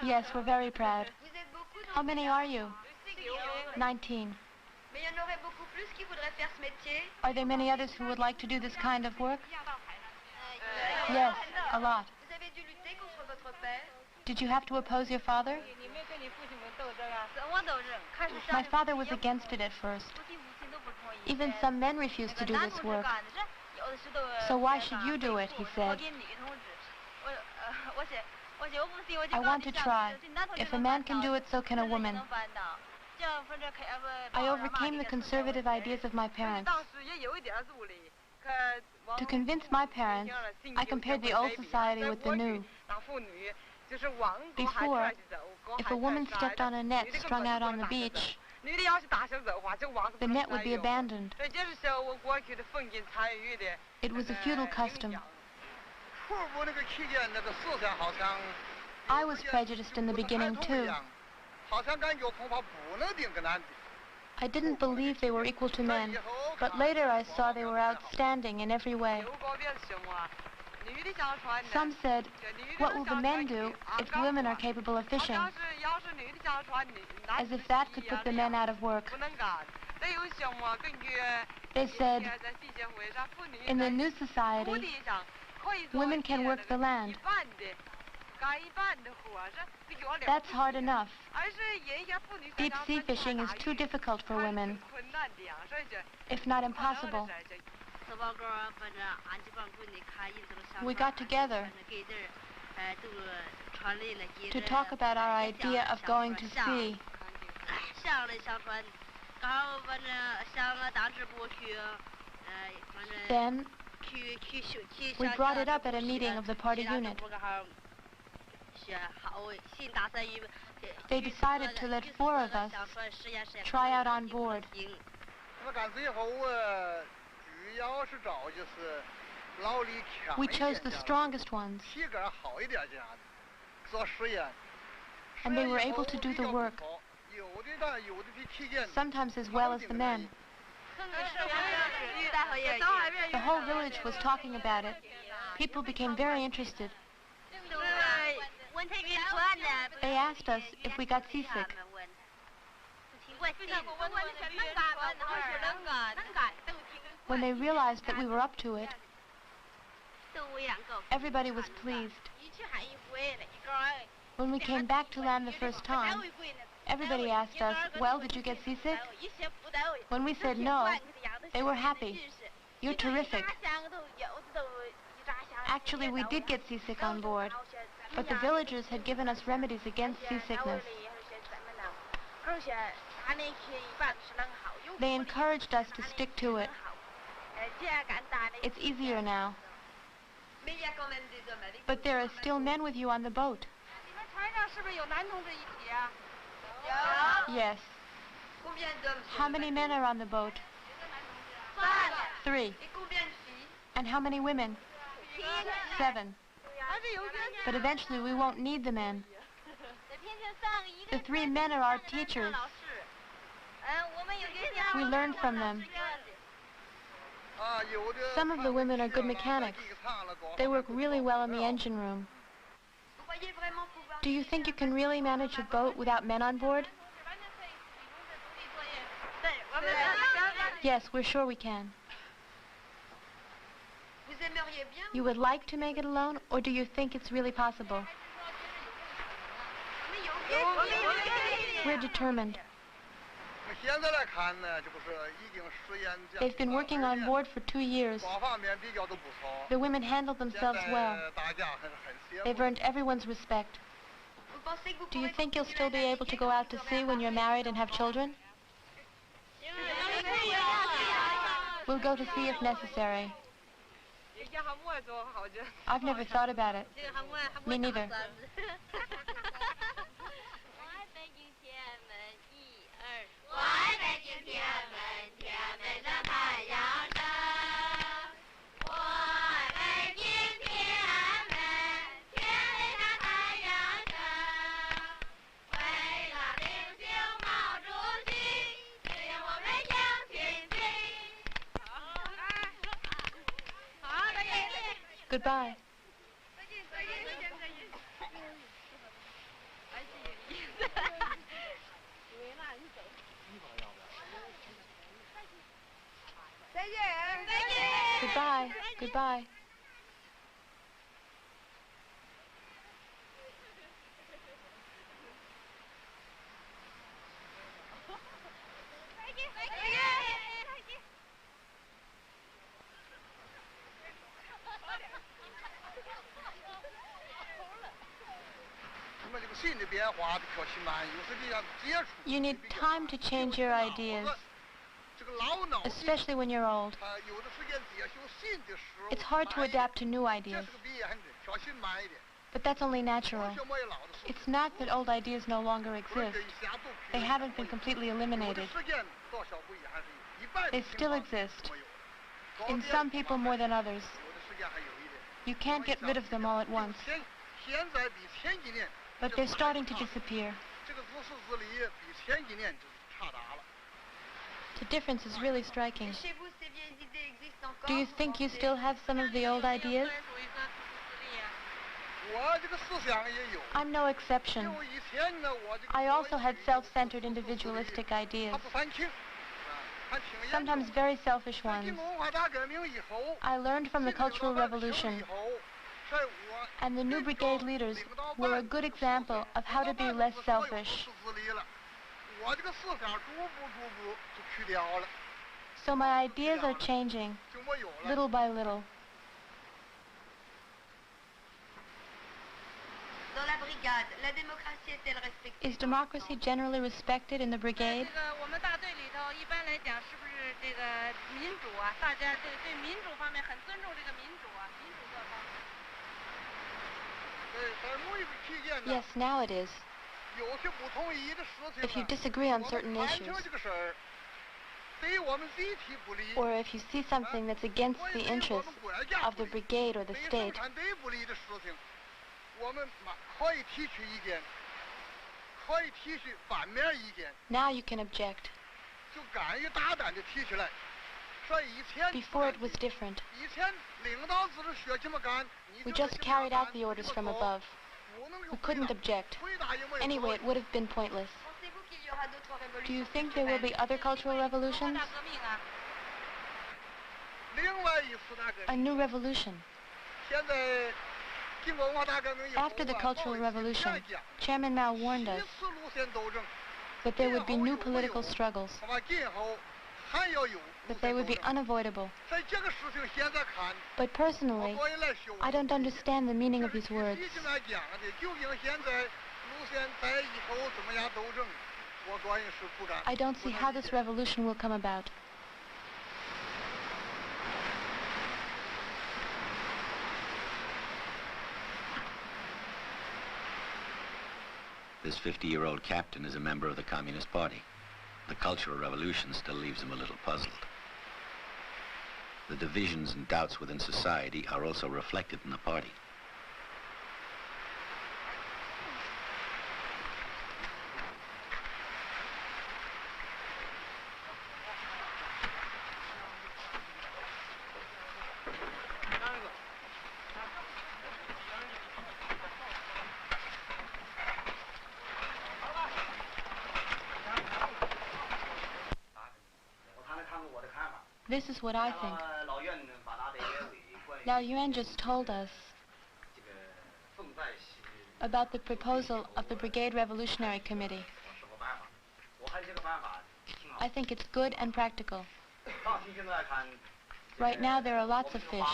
Yes, we're very proud. How many are you? 19. Are there many others who would like to do this kind of work? Yes, a lot. Did you have to oppose your father? My father was against it at first. Even some men refused to do this work. So why should you do it, he said. I want to try. If a man can do it, so can a woman. I overcame the conservative ideas of my parents. To convince my parents, I compared the old society with the new. Before, if a woman stepped on a net strung out on the beach, the net would be abandoned. It was a feudal custom. I was prejudiced in the beginning, too. I didn't believe they were equal to men, but later I saw they were outstanding in every way. Some said, what will the men do if women are capable of fishing? As if that could put the men out of work. They said, in the new society, women can work the land. That's hard enough. Deep sea fishing is too difficult for women, if not impossible. We got together to talk about our idea of going to sea. Then, we brought it up at a meeting of the party unit. They decided to let 4 of us try out on board. We chose the strongest ones, and they were able to do the work, sometimes as well as the men. The whole village was talking about it. People became very interested. They asked us if we got seasick. When they realized that we were up to it, everybody was pleased. When we came back to land the first time, everybody asked us, well, did you get seasick? When we said no, they were happy. You're terrific. Actually, we did get seasick on board, but the villagers had given us remedies against seasickness. They encouraged us to stick to it. It's easier now. But there are still men with you on the boat. Yes. How many men are on the boat? 3. And how many women? 7. But eventually we won't need the men. The 3 men are our teachers. We learn from them. Some of the women are good mechanics. They work really well in the engine room. Do you think you can really manage a boat without men on board? Yes, we're sure we can. You would like to make it alone, or do you think it's really possible? We're determined. They've been working on board for 2 years. The women handle themselves well. They've earned everyone's respect. Do you think you'll still be able to go out to sea when you're married and have children? We'll go to sea if necessary. I've never thought about it. Me neither. Goodbye. Goodbye. Goodbye. You need time to change your ideas, especially when you're old. It's hard to adapt to new ideas, but that's only natural. It's not that old ideas no longer exist. They haven't been completely eliminated. They still exist, in some people more than others. You can't get rid of them all at once, but they're starting to disappear. The difference is really striking. Do you think you still have some of the old ideas? I'm no exception. I also had self-centered individualistic ideas, sometimes very selfish ones. I learned from the Cultural Revolution, and the new brigade leaders were a good example of how to be less selfish. So my ideas are changing, little by little. Is democracy generally respected in the brigade? Yes, now it is. If you disagree on certain issues, or if you see something that's against the interests of the brigade or the state, now you can object. Before it was different. We just carried out the orders from above. We couldn't object. Anyway, it would have been pointless. Do you think there will be other cultural revolutions? A new revolution. After the Cultural Revolution, Chairman Mao warned us that there would be new political struggles, that they would be unavoidable. But personally, I don't understand the meaning of these words. I don't see how this revolution will come about. This 50-year-old captain is a member of the Communist Party. The Cultural Revolution still leaves him a little puzzled. The divisions and doubts within society are also reflected in the party. This is what I think. Lao Yuan just told us about the proposal of the Brigade Revolutionary Committee. I think it's good and practical. Right now there are lots of fish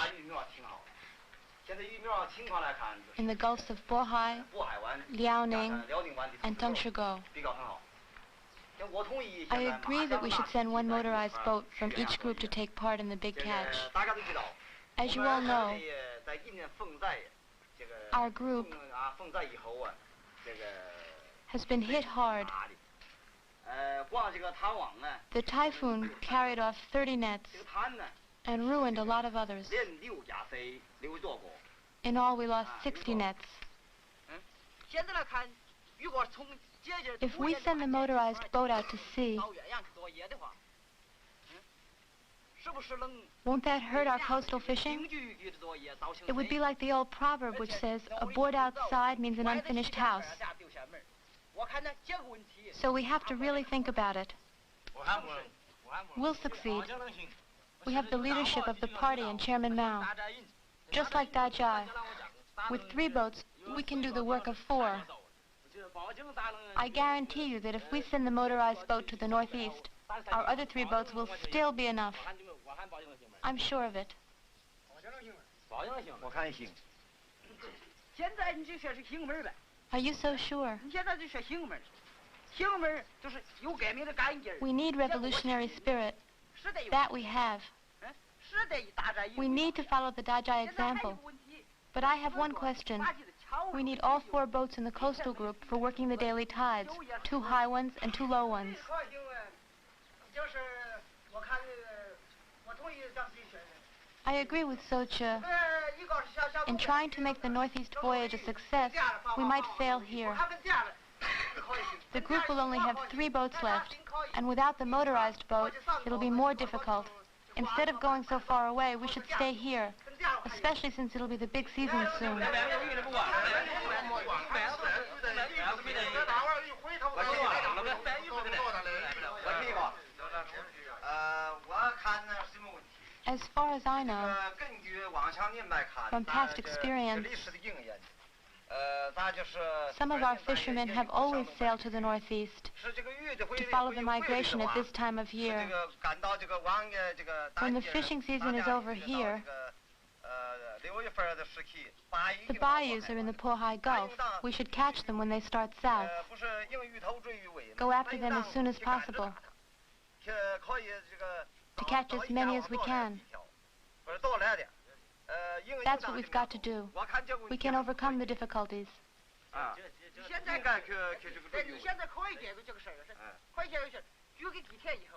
in the gulfs of Bohai, Liaoning, and Tongshigo. I agree that we should send one motorized boat from each group to take part in the big catch. As you all know, our group has been hit hard. The typhoon carried off 30 nets and ruined a lot of others. In all, we lost 60 nets. If we send the motorized boat out to sea, won't that hurt our coastal fishing? It would be like the old proverb which says, a board outside means an unfinished house. So we have to really think about it. We'll succeed. We have the leadership of the party and Chairman Mao. Just like Dajai. With 3 boats, we can do the work of 4. I guarantee you that if we send the motorized boat to the northeast, our other 3 boats will still be enough. I'm sure of it. Are you so sure? We need revolutionary spirit. That we have. We need to follow the Dajai example. But I have one question. We need all 4 boats in the coastal group for working the daily tides, 2 high ones and 2 low ones. I agree with Socha. In trying to make the northeast voyage a success, we might fail here. The group will only have 3 boats left, and without the motorized boat, it'll be more difficult. Instead of going so far away, we should stay here, especially since it'll be the big season soon. As far as I know, from past experience, some of our fishermen have always sailed to the northeast to follow the migration at this time of year. When the fishing season is over here, the bayous are in the Pohai Gulf. We should catch them when they start south. Go after them as soon as possible, to catch as many as we can. That's what we've got to do. We can overcome the difficulties.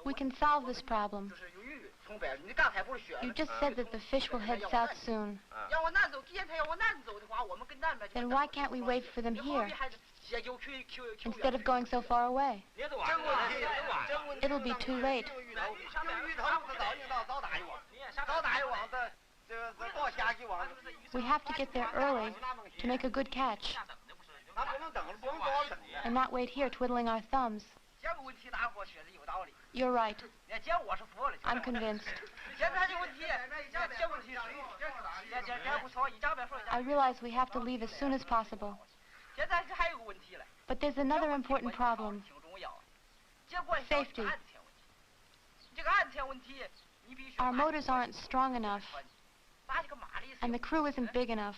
We can solve this problem. You just said that the fish will head south soon. Then why can't we wait for them here, instead of going so far away? It'll be too late. We have to get there early to make a good catch, and not wait here twiddling our thumbs. You're right. I'm convinced. I realize we have to leave as soon as possible. But there's another important problem. Safety. Our motors aren't strong enough, and the crew isn't big enough.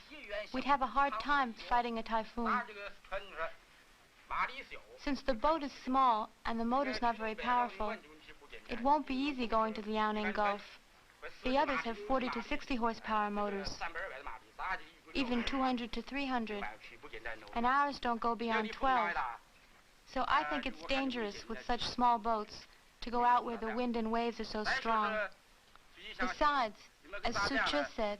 We'd have a hard time fighting a typhoon. Since the boat is small and the motor's not very powerful, it won't be easy going to the Liaoning Gulf. The others have 40 to 60 horsepower motors, even 200 to 300, and ours don't go beyond 12. So I think it's dangerous with such small boats to go out where the wind and waves are so strong. Besides, as Su Che said,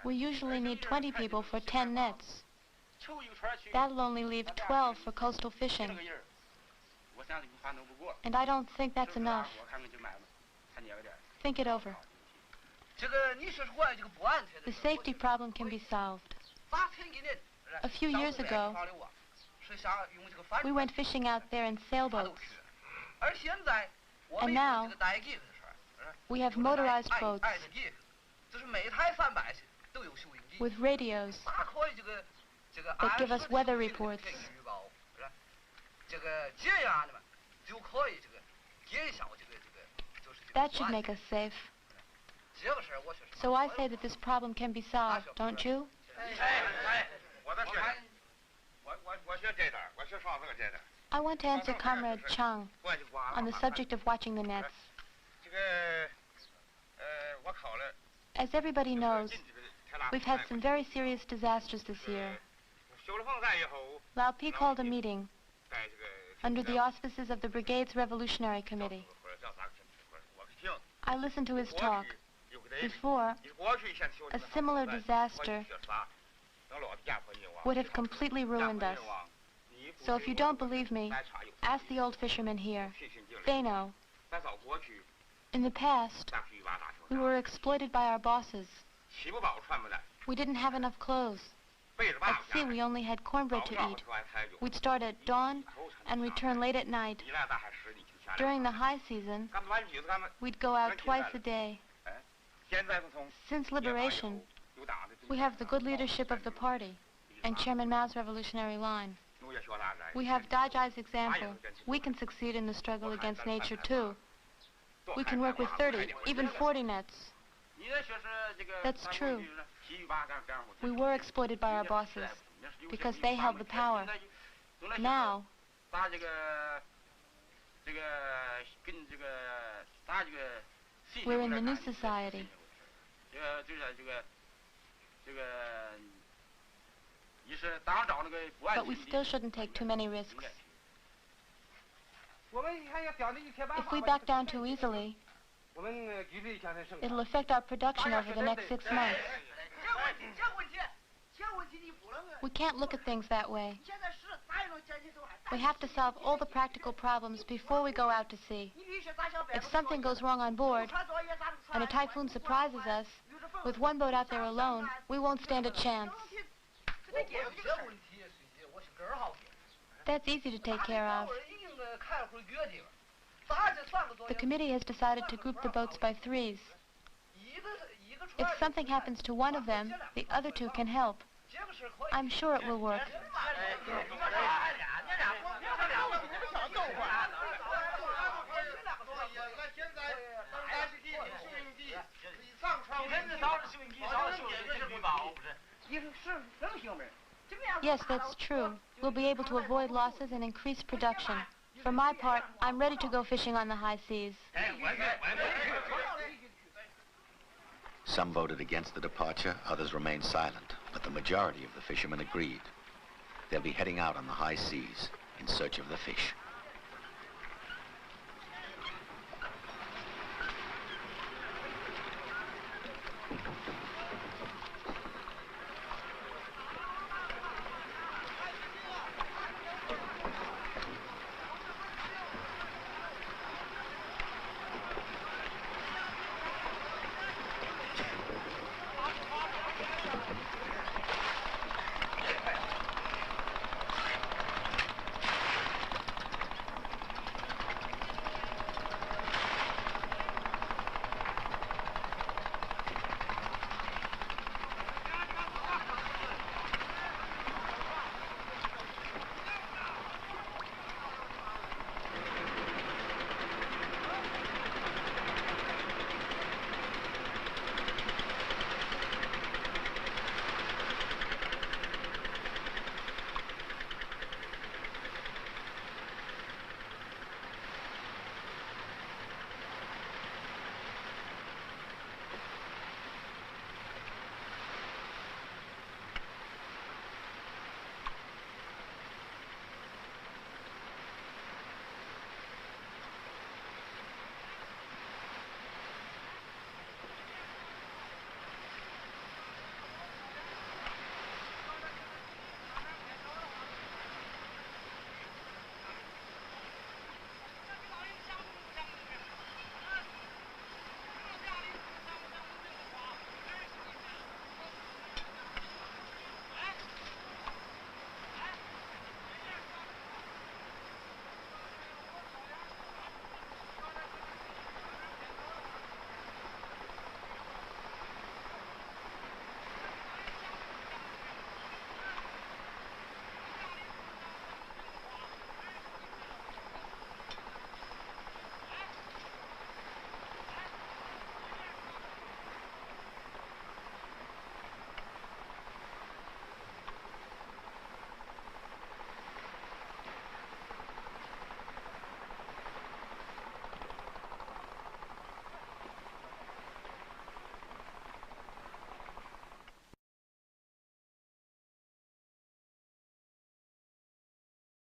we usually need 20 people for 10 nets. That'll only leave 12 for coastal fishing. And I don't think that's enough. Think it over. The safety problem can be solved. A few years ago, we went fishing out there in sailboats. And now, we have motorized boats with radios that give us weather reports. That should make us safe. So I say that this problem can be solved, don't you? I want to answer Comrade Chang on the subject of watching the nets. As everybody knows, we've had some very serious disasters this year. Lao Pi called a meeting under the auspices of the Brigade's Revolutionary Committee. I listened to his talk. Before, a similar disaster would have completely ruined us. So if you don't believe me, ask the old fishermen here. They know. In the past, we were exploited by our bosses. We didn't have enough clothes. At sea, we only had cornbread to eat. We'd start at dawn and return late at night. During the high season, we'd go out twice a day. Since liberation, we have the good leadership of the party and Chairman Mao's revolutionary line. We have Dajai's example. We can succeed in the struggle against nature, too. We can work with 30, even 40 nets. That's true. We were exploited by our bosses because they held the power. Now, we're in the new society. But we still shouldn't take too many risks. If we back down too easily, it'll affect our production over the next 6 months. We can't look at things that way. We have to solve all the practical problems before we go out to sea. If something goes wrong on board, and a typhoon surprises us, with one boat out there alone, we won't stand a chance. That's easy to take care of. The committee has decided to group the boats by threes. If something happens to one of them, the other two can help. I'm sure it will work. Yes, that's true. We'll be able to avoid losses and increase production. For my part, I'm ready to go fishing on the high seas. Some voted against the departure, others remained silent, but the majority of the fishermen agreed. They'll be heading out on the high seas in search of the fish.